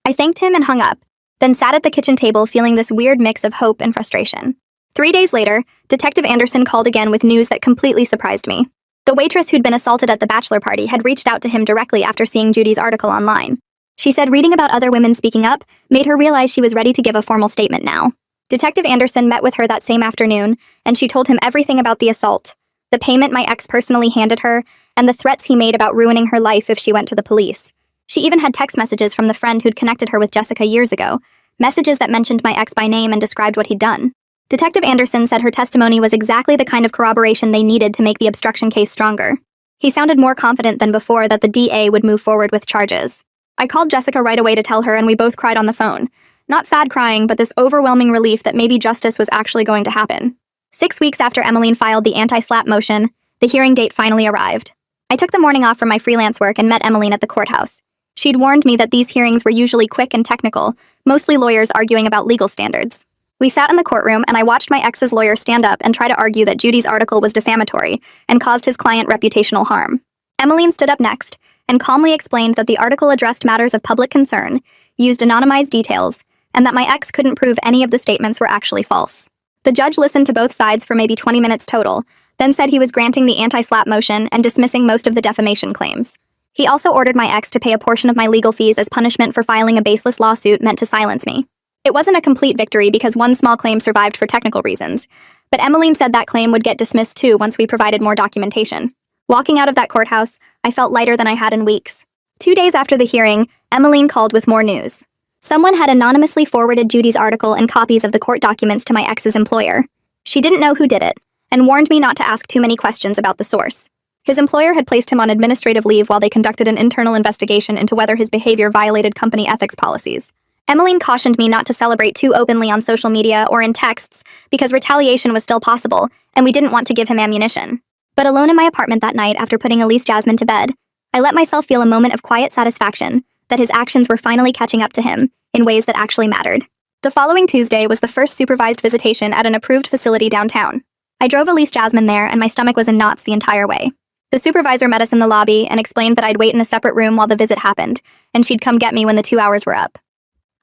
S1: I thanked him and hung up, then sat at the kitchen table feeling this weird mix of hope and frustration. 3 days later, Detective Anderson called again with news that completely surprised me. The waitress who'd been assaulted at the bachelor party had reached out to him directly after seeing Judy's article online. She said reading about other women speaking up made her realize she was ready to give a formal statement now. Detective Anderson met with her that same afternoon, and she told him everything about the assault, the payment my ex personally handed her, and the threats he made about ruining her life if she went to the police. She even had text messages from the friend who'd connected her with Jessica years ago, messages that mentioned my ex by name and described what he'd done. Detective Anderson said her testimony was exactly the kind of corroboration they needed to make the obstruction case stronger. He sounded more confident than before that the DA would move forward with charges. I called Jessica right away to tell her, and we both cried on the phone. Not sad crying, but this overwhelming relief that maybe justice was actually going to happen. 6 weeks after Emmeline filed the anti-SLAPP motion, the hearing date finally arrived. I took the morning off from my freelance work and met Emmeline at the courthouse. She'd warned me that these hearings were usually quick and technical, mostly lawyers arguing about legal standards. We sat in the courtroom, and I watched my ex's lawyer stand up and try to argue that Judy's article was defamatory and caused his client reputational harm. Emmeline stood up next and calmly explained that the article addressed matters of public concern, used anonymized details, and that my ex couldn't prove any of the statements were actually false. The judge listened to both sides for maybe 20 minutes total, then said he was granting the anti-SLAPP motion and dismissing most of the defamation claims. He also ordered my ex to pay a portion of my legal fees as punishment for filing a baseless lawsuit meant to silence me. It wasn't a complete victory because one small claim survived for technical reasons, but Emmeline said that claim would get dismissed too once we provided more documentation. Walking out of that courthouse, I felt lighter than I had in weeks. 2 days after the hearing, Emmeline called with more news. Someone had anonymously forwarded Judy's article and copies of the court documents to my ex's employer. She didn't know who did it, and warned me not to ask too many questions about the source. His employer had placed him on administrative leave while they conducted an internal investigation into whether his behavior violated company ethics policies. Emmeline cautioned me not to celebrate too openly on social media or in texts because retaliation was still possible, and we didn't want to give him ammunition. But alone in my apartment that night after putting Elise Jasmine to bed, I let myself feel a moment of quiet satisfaction that his actions were finally catching up to him in ways that actually mattered. The following Tuesday was the first supervised visitation at an approved facility downtown. I drove Elise Jasmine there, and my stomach was in knots the entire way. The supervisor met us in the lobby and explained that I'd wait in a separate room while the visit happened, and she'd come get me when the 2 hours were up.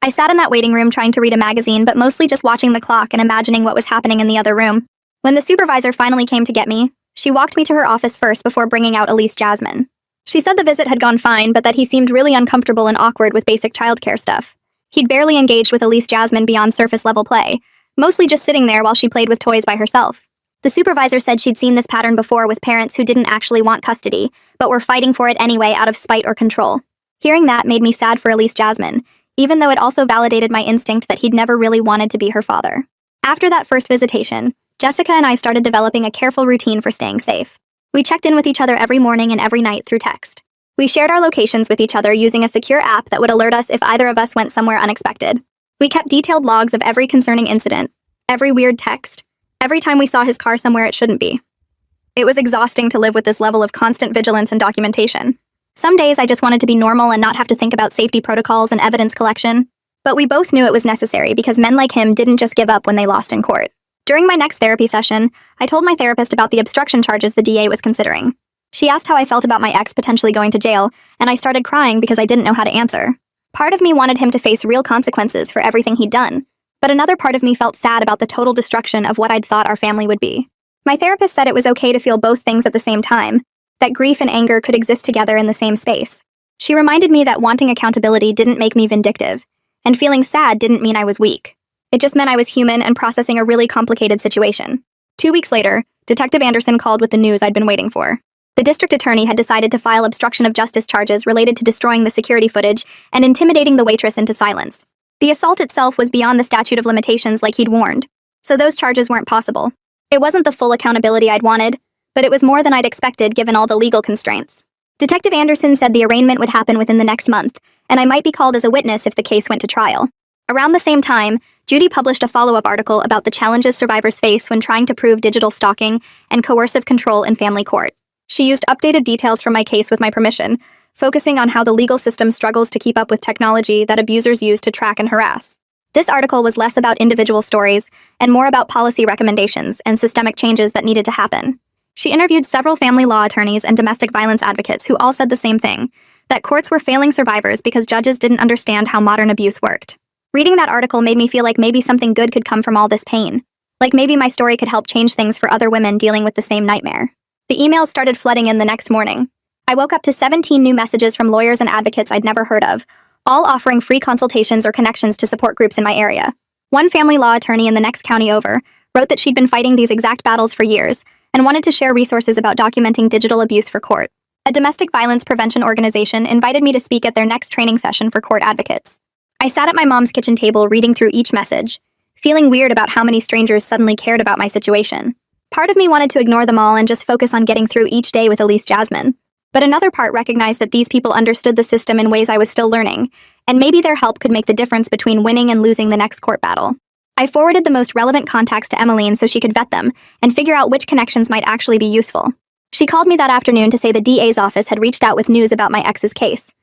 S1: I sat in that waiting room trying to read a magazine, but mostly just watching the clock and imagining what was happening in the other room. When the supervisor finally came to get me, she walked me to her office first before bringing out Elise Jasmine. She said the visit had gone fine, but that he seemed really uncomfortable and awkward with basic childcare stuff. He'd barely engaged with Elise Jasmine beyond surface-level play, mostly just sitting there while she played with toys by herself. The supervisor said she'd seen this pattern before with parents who didn't actually want custody, but were fighting for it anyway out of spite or control. Hearing that made me sad for Elise Jasmine, even though it also validated my instinct that he'd never really wanted to be her father. After that first visitation, Jessica and I started developing a careful routine for staying safe. We checked in with each other every morning and every night through text. We shared our locations with each other using a secure app that would alert us if either of us went somewhere unexpected. We kept detailed logs of every concerning incident, every weird text, every time we saw his car somewhere it shouldn't be. It was exhausting to live with this level of constant vigilance and documentation. Some days I just wanted to be normal and not have to think about safety protocols and evidence collection. But we both knew it was necessary because men like him didn't just give up when they lost in court. During my next therapy session, I told my therapist about the obstruction charges the DA was considering. She asked how I felt about my ex potentially going to jail, and I started crying because I didn't know how to answer. Part of me wanted him to face real consequences for everything he'd done, but another part of me felt sad about the total destruction of what I'd thought our family would be. My therapist said it was okay to feel both things at the same time, that grief and anger could exist together in the same space. She reminded me that wanting accountability didn't make me vindictive, and feeling sad didn't mean I was weak. It just meant I was human and processing a really complicated situation. 2 weeks later, Detective Anderson called with the news I'd been waiting for. The district attorney had decided to file obstruction of justice charges related to destroying the security footage and intimidating the waitress into silence. The assault itself was beyond the statute of limitations like he'd warned, so those charges weren't possible. It wasn't the full accountability I'd wanted, but it was more than I'd expected given all the legal constraints. Detective Anderson said the arraignment would happen within the next month, and I might be called as a witness if the case went to trial. Around the same time, Judy published a follow-up article about the challenges survivors face when trying to prove digital stalking and coercive control in family court. She used updated details from my case with my permission, focusing on how the legal system struggles to keep up with technology that abusers use to track and harass. This article was less about individual stories and more about policy recommendations and systemic changes that needed to happen. She interviewed several family law attorneys and domestic violence advocates who all said the same thing, that courts were failing survivors because judges didn't understand how modern abuse worked. Reading that article made me feel like maybe something good could come from all this pain. Like maybe my story could help change things for other women dealing with the same nightmare. The emails started flooding in the next morning. I woke up to 17 new messages from lawyers and advocates I'd never heard of, all offering free consultations or connections to support groups in my area. One family law attorney in the next county over wrote that she'd been fighting these exact battles for years and wanted to share resources about documenting digital abuse for court. A domestic violence prevention organization invited me to speak at their next training session for court advocates. I sat at my mom's kitchen table reading through each message, feeling weird about how many strangers suddenly cared about my situation. Part of me wanted to ignore them all and just focus on getting through each day with Elise Jasmine. But another part recognized that these people understood the system in ways I was still learning, and maybe their help could make the difference between winning and losing the next court battle. I forwarded the most relevant contacts to Emmeline so she could vet them and figure out which connections might actually be useful. She called me that afternoon to say the DA's office had reached out with news about my ex's case.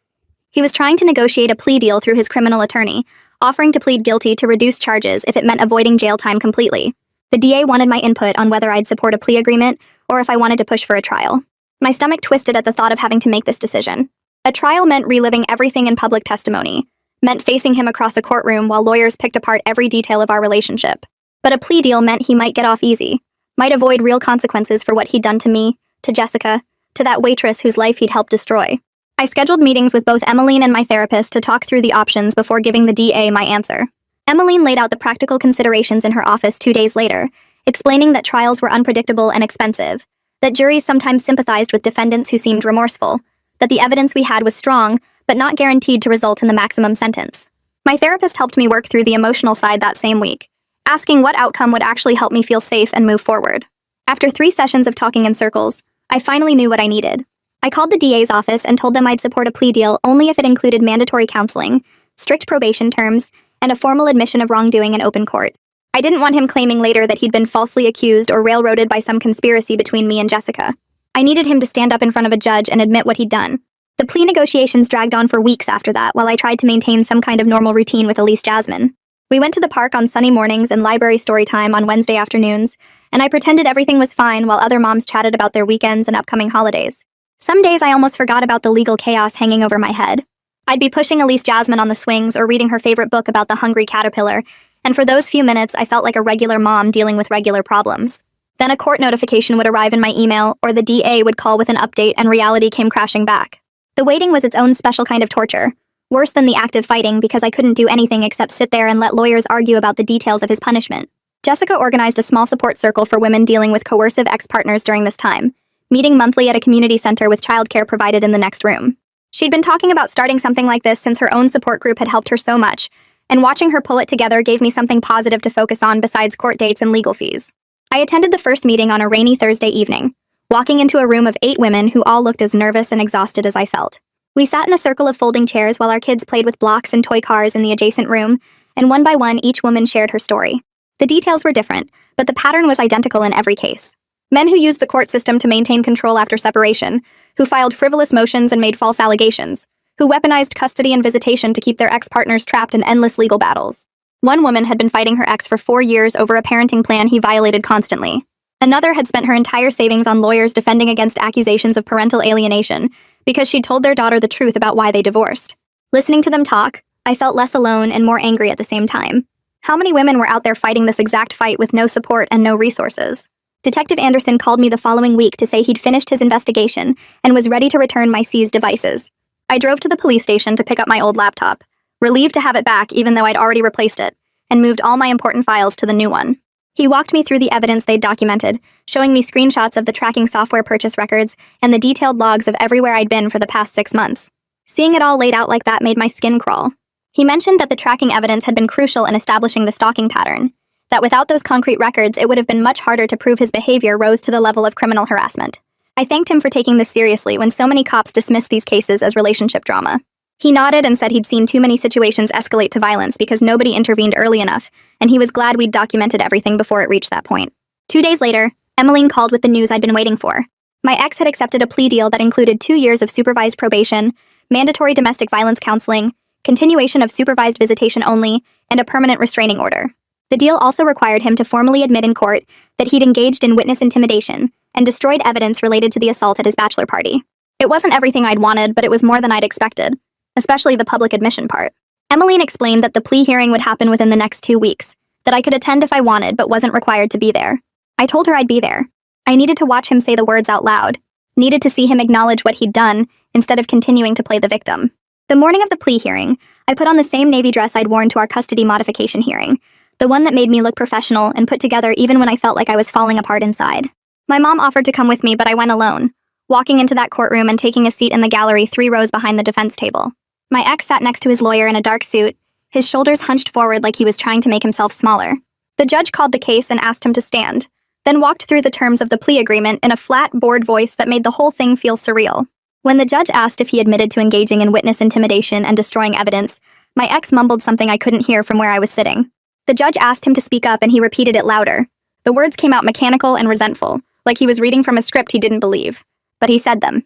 S1: He was trying to negotiate a plea deal through his criminal attorney, offering to plead guilty to reduce charges if it meant avoiding jail time completely. The DA wanted my input on whether I'd support a plea agreement or if I wanted to push for a trial. My stomach twisted at the thought of having to make this decision. A trial meant reliving everything in public testimony, meant facing him across a courtroom while lawyers picked apart every detail of our relationship. But a plea deal meant he might get off easy, might avoid real consequences for what he'd done to me, to Jessica, to that waitress whose life he'd helped destroy. I scheduled meetings with both Emmeline and my therapist to talk through the options before giving the DA my answer. Emmeline laid out the practical considerations in her office 2 days later, explaining that trials were unpredictable and expensive, that juries sometimes sympathized with defendants who seemed remorseful, that the evidence we had was strong, but not guaranteed to result in the maximum sentence. My therapist helped me work through the emotional side that same week, asking what outcome would actually help me feel safe and move forward. After 3 sessions of talking in circles, I finally knew what I needed. I called the DA's office and told them I'd support a plea deal only if it included mandatory counseling, strict probation terms, and a formal admission of wrongdoing in open court. I didn't want him claiming later that he'd been falsely accused or railroaded by some conspiracy between me and Jessica. I needed him to stand up in front of a judge and admit what he'd done. The plea negotiations dragged on for weeks after that while I tried to maintain some kind of normal routine with Elise Jasmine. We went to the park on sunny mornings and library story time on Wednesday afternoons, and I pretended everything was fine while other moms chatted about their weekends and upcoming holidays. Some days I almost forgot about the legal chaos hanging over my head. I'd be pushing Elise Jasmine on the swings or reading her favorite book about the hungry caterpillar, and for those few minutes I felt like a regular mom dealing with regular problems. Then a court notification would arrive in my email, or the DA would call with an update and reality came crashing back. The waiting was its own special kind of torture, worse than the active fighting because I couldn't do anything except sit there and let lawyers argue about the details of his punishment. Jessica organized a small support circle for women dealing with coercive ex-partners during this time, meeting monthly at a community center with childcare provided in the next room. She'd been talking about starting something like this since her own support group had helped her so much, and watching her pull it together gave me something positive to focus on besides court dates and legal fees. I attended the first meeting on a rainy Thursday evening, walking into a room of 8 women who all looked as nervous and exhausted as I felt. We sat in a circle of folding chairs while our kids played with blocks and toy cars in the adjacent room, and one by one each woman shared her story. The details were different, but the pattern was identical in every case. Men who used the court system to maintain control after separation, who filed frivolous motions and made false allegations, who weaponized custody and visitation to keep their ex-partners trapped in endless legal battles. One woman had been fighting her ex for 4 years over a parenting plan he violated constantly. Another had spent her entire savings on lawyers defending against accusations of parental alienation because she'd told their daughter the truth about why they divorced. Listening to them talk, I felt less alone and more angry at the same time. How many women were out there fighting this exact fight with no support and no resources? Detective Anderson called me the following week to say he'd finished his investigation and was ready to return my seized devices. I drove to the police station to pick up my old laptop, relieved to have it back even though I'd already replaced it, and moved all my important files to the new one. He walked me through the evidence they'd documented, showing me screenshots of the tracking software purchase records and the detailed logs of everywhere I'd been for the past 6 months. Seeing it all laid out like that made my skin crawl. He mentioned that the tracking evidence had been crucial in establishing the stalking pattern, that without those concrete records it would have been much harder to prove his behavior rose to the level of criminal harassment. I thanked him for taking this seriously when so many cops dismissed these cases as relationship drama. He nodded and said he'd seen too many situations escalate to violence because nobody intervened early enough, and he was glad we'd documented everything before it reached that point. 2 days later, Emmeline called with the news I'd been waiting for. My ex had accepted a plea deal that included 2 years of supervised probation, mandatory domestic violence counseling, continuation of supervised visitation only, and a permanent restraining order. The deal also required him to formally admit in court that he'd engaged in witness intimidation and destroyed evidence related to the assault at his bachelor party. It wasn't everything I'd wanted, but it was more than I'd expected, especially the public admission part. Emmeline explained that the plea hearing would happen within the next 2 weeks, that I could attend if I wanted but wasn't required to be there. I told her I'd be there. I needed to watch him say the words out loud, needed to see him acknowledge what he'd done instead of continuing to play the victim. The morning of the plea hearing, I put on the same navy dress I'd worn to our custody modification hearing, the one that made me look professional and put together even when I felt like I was falling apart inside. My mom offered to come with me, but I went alone, walking into that courtroom and taking a seat in the gallery 3 rows behind the defense table. My ex sat next to his lawyer in a dark suit, his shoulders hunched forward like he was trying to make himself smaller. The judge called the case and asked him to stand, then walked through the terms of the plea agreement in a flat, bored voice that made the whole thing feel surreal. When the judge asked if he admitted to engaging in witness intimidation and destroying evidence, my ex mumbled something I couldn't hear from where I was sitting. The judge asked him to speak up and he repeated it louder. The words came out mechanical and resentful, like he was reading from a script he didn't believe. But he said them.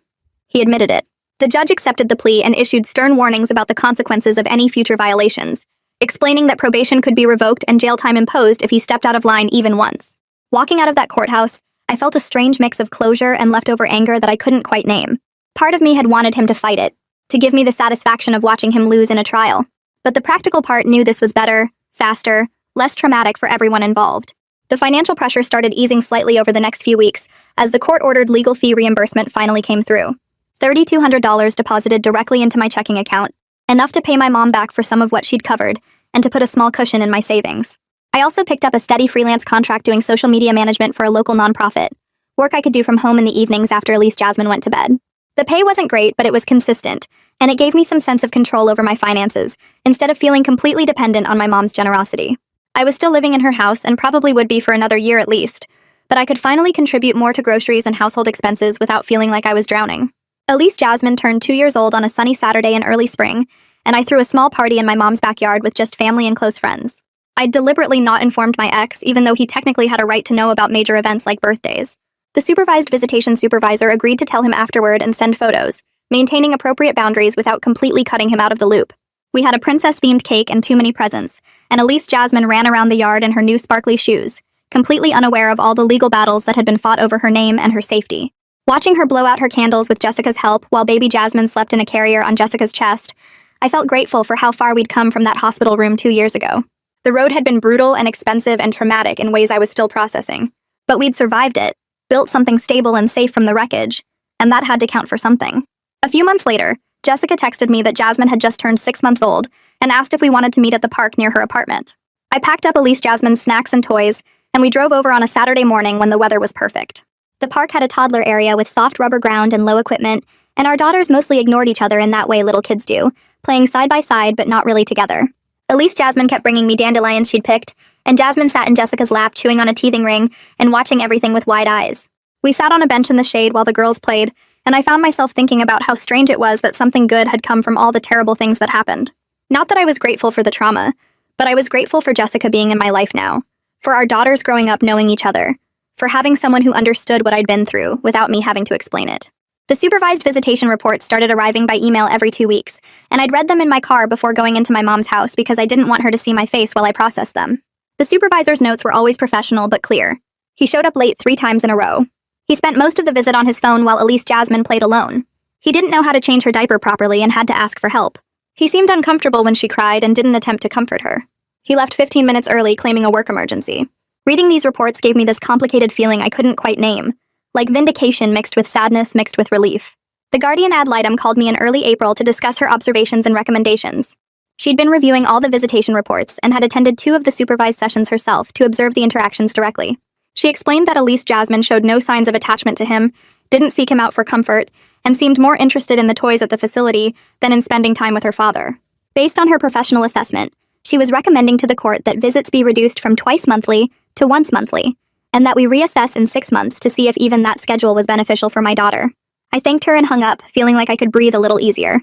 S1: He admitted it. The judge accepted the plea and issued stern warnings about the consequences of any future violations, explaining that probation could be revoked and jail time imposed if he stepped out of line even once. Walking out of that courthouse, I felt a strange mix of closure and leftover anger that I couldn't quite name. Part of me had wanted him to fight it, to give me the satisfaction of watching him lose in a trial. But the practical part knew this was better, faster, less traumatic for everyone involved. The financial pressure started easing slightly over the next few weeks as the court-ordered legal fee reimbursement finally came through. $3,200 deposited directly into my checking account, enough to pay my mom back for some of what she'd covered and to put a small cushion in my savings. I also picked up a steady freelance contract doing social media management for a local nonprofit, work I could do from home in the evenings after Elise Jasmine went to bed. The pay wasn't great, but it was consistent, and it gave me some sense of control over my finances, instead of feeling completely dependent on my mom's generosity. I was still living in her house and probably would be for another year at least, but I could finally contribute more to groceries and household expenses without feeling like I was drowning. Elise Jasmine turned 2 years old on a sunny Saturday in early spring, and I threw a small party in my mom's backyard with just family and close friends. I'd deliberately not informed my ex, even though he technically had a right to know about major events like birthdays. The supervised visitation supervisor agreed to tell him afterward and send photos, maintaining appropriate boundaries without completely cutting him out of the loop. We had a princess-themed cake and too many presents, and Elise Jasmine ran around the yard in her new sparkly shoes, completely unaware of all the legal battles that had been fought over her name and her safety. Watching her blow out her candles with Jessica's help while baby Jasmine slept in a carrier on Jessica's chest, I felt grateful for how far we'd come from that hospital room 2 years ago. The road had been brutal and expensive and traumatic in ways I was still processing, but we'd survived it, built something stable and safe from the wreckage, and that had to count for something. A few months later, Jessica texted me that Jasmine had just turned 6 months old and asked if we wanted to meet at the park near her apartment. I packed up Elise Jasmine's snacks and toys, and we drove over on a Saturday morning when the weather was perfect. The park had a toddler area with soft rubber ground and low equipment, and our daughters mostly ignored each other in that way little kids do, playing side by side but not really together. Elise Jasmine kept bringing me dandelions she'd picked, and Jasmine sat in Jessica's lap chewing on a teething ring and watching everything with wide eyes. We sat on a bench in the shade while the girls played, and I found myself thinking about how strange it was that something good had come from all the terrible things that happened. Not that I was grateful for the trauma, but I was grateful for Jessica being in my life now, for our daughters growing up knowing each other, for having someone who understood what I'd been through without me having to explain it. The supervised visitation reports started arriving by email every 2 weeks, and I'd read them in my car before going into my mom's house because I didn't want her to see my face while I processed them. The supervisor's notes were always professional but clear. He showed up late 3 times in a row. He spent most of the visit on his phone while Elise Jasmine played alone. He didn't know how to change her diaper properly and had to ask for help. He seemed uncomfortable when she cried and didn't attempt to comfort her. He left 15 minutes early claiming a work emergency. Reading these reports gave me this complicated feeling I couldn't quite name, like vindication mixed with sadness mixed with relief. The Guardian ad litem called me in early April to discuss her observations and recommendations. She'd been reviewing all the visitation reports and had attended 2 of the supervised sessions herself to observe the interactions directly. She explained that Elise Jasmine showed no signs of attachment to him, didn't seek him out for comfort, and seemed more interested in the toys at the facility than in spending time with her father. Based on her professional assessment, she was recommending to the court that visits be reduced from twice monthly to once monthly, and that we reassess in 6 months to see if even that schedule was beneficial for my daughter. I thanked her and hung up, feeling like I could breathe a little easier.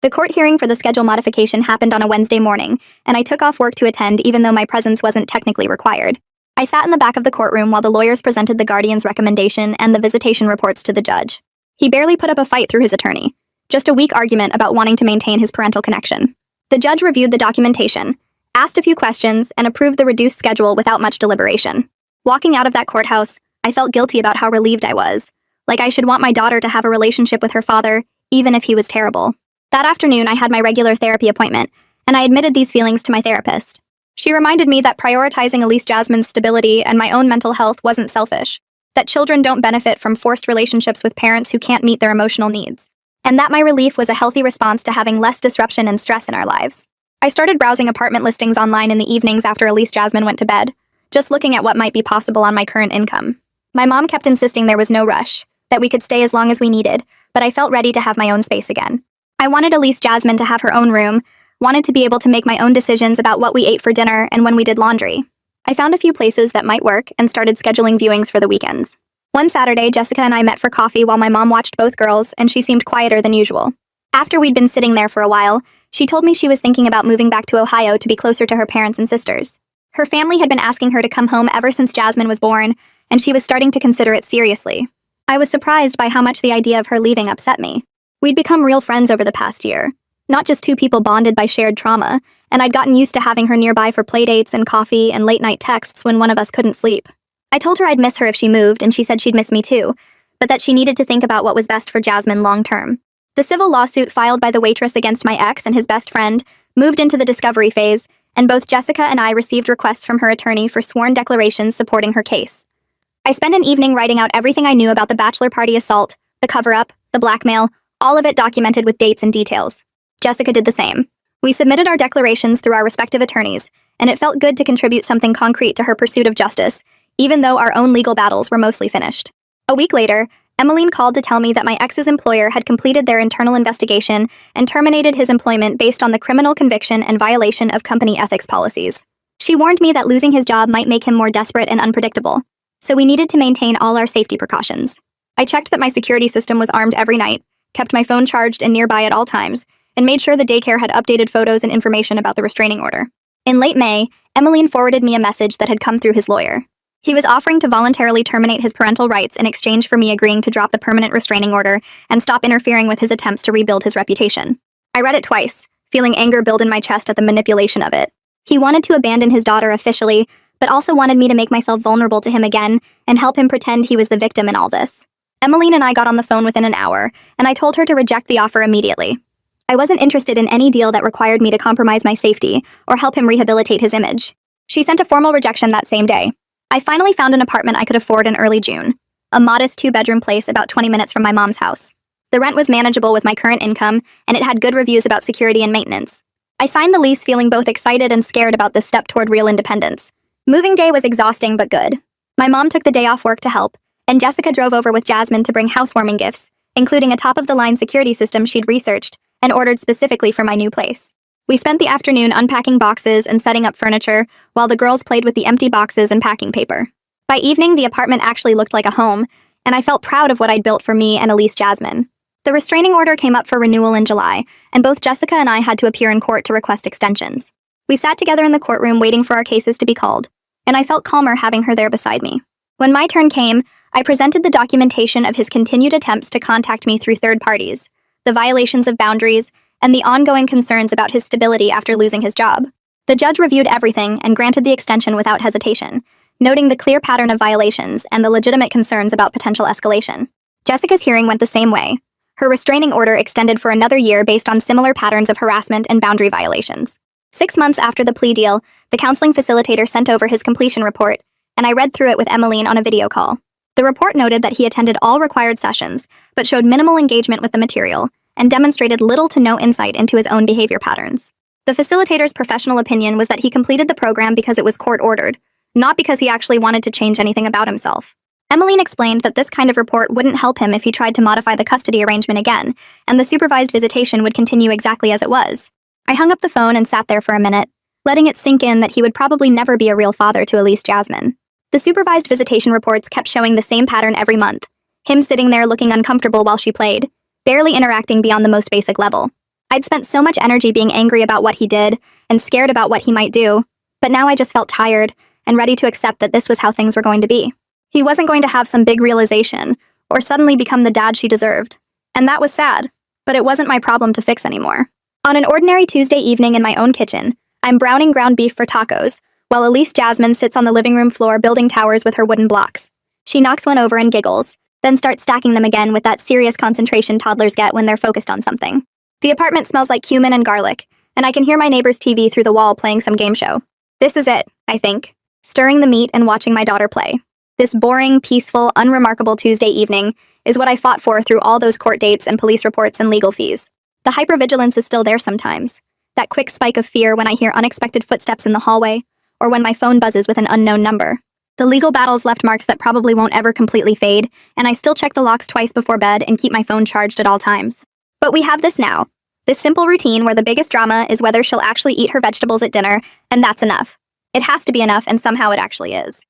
S1: The court hearing for the schedule modification happened on a Wednesday morning, and I took off work to attend even though my presence wasn't technically required. I sat in the back of the courtroom while the lawyers presented the Guardian's recommendation and the visitation reports to the judge. He barely put up a fight through his attorney, just a weak argument about wanting to maintain his parental connection. The judge reviewed the documentation, asked a few questions, and approved the reduced schedule without much deliberation. Walking out of that courthouse, I felt guilty about how relieved I was, like I should want my daughter to have a relationship with her father, even if he was terrible. That afternoon, I had my regular therapy appointment, and I admitted these feelings to my therapist. She reminded me that prioritizing Elise Jasmine's stability and my own mental health wasn't selfish, that children don't benefit from forced relationships with parents who can't meet their emotional needs, and that my relief was a healthy response to having less disruption and stress in our lives. I started browsing apartment listings online in the evenings after Elise Jasmine went to bed, just looking at what might be possible on my current income. My mom kept insisting there was no rush, that we could stay as long as we needed, but I felt ready to have my own space again. I wanted Elise Jasmine to have her own room, wanted to be able to make my own decisions about what we ate for dinner and when we did laundry. I found a few places that might work and started scheduling viewings for the weekends. One Saturday, Jessica and I met for coffee while my mom watched both girls, and she seemed quieter than usual. After we'd been sitting there for a while, she told me she was thinking about moving back to Ohio to be closer to her parents and sisters. Her family had been asking her to come home ever since Jasmine was born, and she was starting to consider it seriously. I was surprised by how much the idea of her leaving upset me. We'd become real friends over the past year, not just two people bonded by shared trauma, and I'd gotten used to having her nearby for playdates and coffee and late-night texts when one of us couldn't sleep. I told her I'd miss her if she moved, and she said she'd miss me too, but that she needed to think about what was best for Jasmine long-term. The civil lawsuit filed by the waitress against my ex and his best friend moved into the discovery phase, and both Jessica and I received requests from her attorney for sworn declarations supporting her case. I spent an evening writing out everything I knew about the bachelor party assault, the cover-up, the blackmail, all of it documented with dates and details. Jessica did the same. We submitted our declarations through our respective attorneys, and it felt good to contribute something concrete to her pursuit of justice, even though our own legal battles were mostly finished. A week later, Emmeline called to tell me that my ex's employer had completed their internal investigation and terminated his employment based on the criminal conviction and violation of company ethics policies. She warned me that losing his job might make him more desperate and unpredictable, so we needed to maintain all our safety precautions. I checked that my security system was armed every night, kept my phone charged and nearby at all times, and made sure the daycare had updated photos and information about the restraining order. In late May, Emmeline forwarded me a message that had come through his lawyer. He was offering to voluntarily terminate his parental rights in exchange for me agreeing to drop the permanent restraining order and stop interfering with his attempts to rebuild his reputation. I read it twice, feeling anger build in my chest at the manipulation of it. He wanted to abandon his daughter officially, but also wanted me to make myself vulnerable to him again and help him pretend he was the victim in all this. Emmeline and I got on the phone within an hour, and I told her to reject the offer immediately. I wasn't interested in any deal that required me to compromise my safety or help him rehabilitate his image. She sent a formal rejection that same day. I finally found an apartment I could afford in early June, a modest 2-bedroom place about 20 minutes from my mom's house. The rent was manageable with my current income, and it had good reviews about security and maintenance. I signed the lease feeling both excited and scared about this step toward real independence. Moving day was exhausting but good. My mom took the day off work to help, and Jessica drove over with Jasmine to bring housewarming gifts, including a top-of-the-line security system she'd researched and ordered specifically for my new place. We spent the afternoon unpacking boxes and setting up furniture, while the girls played with the empty boxes and packing paper. By evening, the apartment actually looked like a home, and I felt proud of what I'd built for me and Elise Jasmine. The restraining order came up for renewal in July, and both Jessica and I had to appear in court to request extensions. We sat together in the courtroom waiting for our cases to be called, and I felt calmer having her there beside me. When my turn came, I presented the documentation of his continued attempts to contact me through third parties, the violations of boundaries, and the ongoing concerns about his stability after losing his job. The judge reviewed everything and granted the extension without hesitation, noting the clear pattern of violations and the legitimate concerns about potential escalation. Jessica's hearing went the same way. Her restraining order extended for another year based on similar patterns of harassment and boundary violations. 6 months after the plea deal, the counseling facilitator sent over his completion report, and I read through it with Emmeline on a video call. The report noted that he attended all required sessions, but showed minimal engagement with the material, and demonstrated little to no insight into his own behavior patterns. The facilitator's professional opinion was that he completed the program because it was court-ordered, not because he actually wanted to change anything about himself. Emmeline explained that this kind of report wouldn't help him if he tried to modify the custody arrangement again, and the supervised visitation would continue exactly as it was. I hung up the phone and sat there for a minute, letting it sink in that he would probably never be a real father to Elise Jasmine. The supervised visitation reports kept showing the same pattern every month, him sitting there looking uncomfortable while she played, barely interacting beyond the most basic level. I'd spent so much energy being angry about what he did and scared about what he might do, but now I just felt tired and ready to accept that this was how things were going to be. He wasn't going to have some big realization or suddenly become the dad she deserved. And that was sad, but it wasn't my problem to fix anymore. On an ordinary Tuesday evening in my own kitchen, I'm browning ground beef for tacos, while Elise Jasmine sits on the living room floor building towers with her wooden blocks. She knocks one over and giggles, then starts stacking them again with that serious concentration toddlers get when they're focused on something. The apartment smells like cumin and garlic, and I can hear my neighbor's TV through the wall playing some game show. This is it, I think. Stirring the meat and watching my daughter play. This boring, peaceful, unremarkable Tuesday evening is what I fought for through all those court dates and police reports and legal fees. The hypervigilance is still there sometimes. That quick spike of fear when I hear unexpected footsteps in the hallway, or when my phone buzzes with an unknown number. The legal battles left marks that probably won't ever completely fade, and I still check the locks twice before bed and keep my phone charged at all times. But we have this now. This simple routine where the biggest drama is whether she'll actually eat her vegetables at dinner, and that's enough. It has to be enough, and somehow it actually is.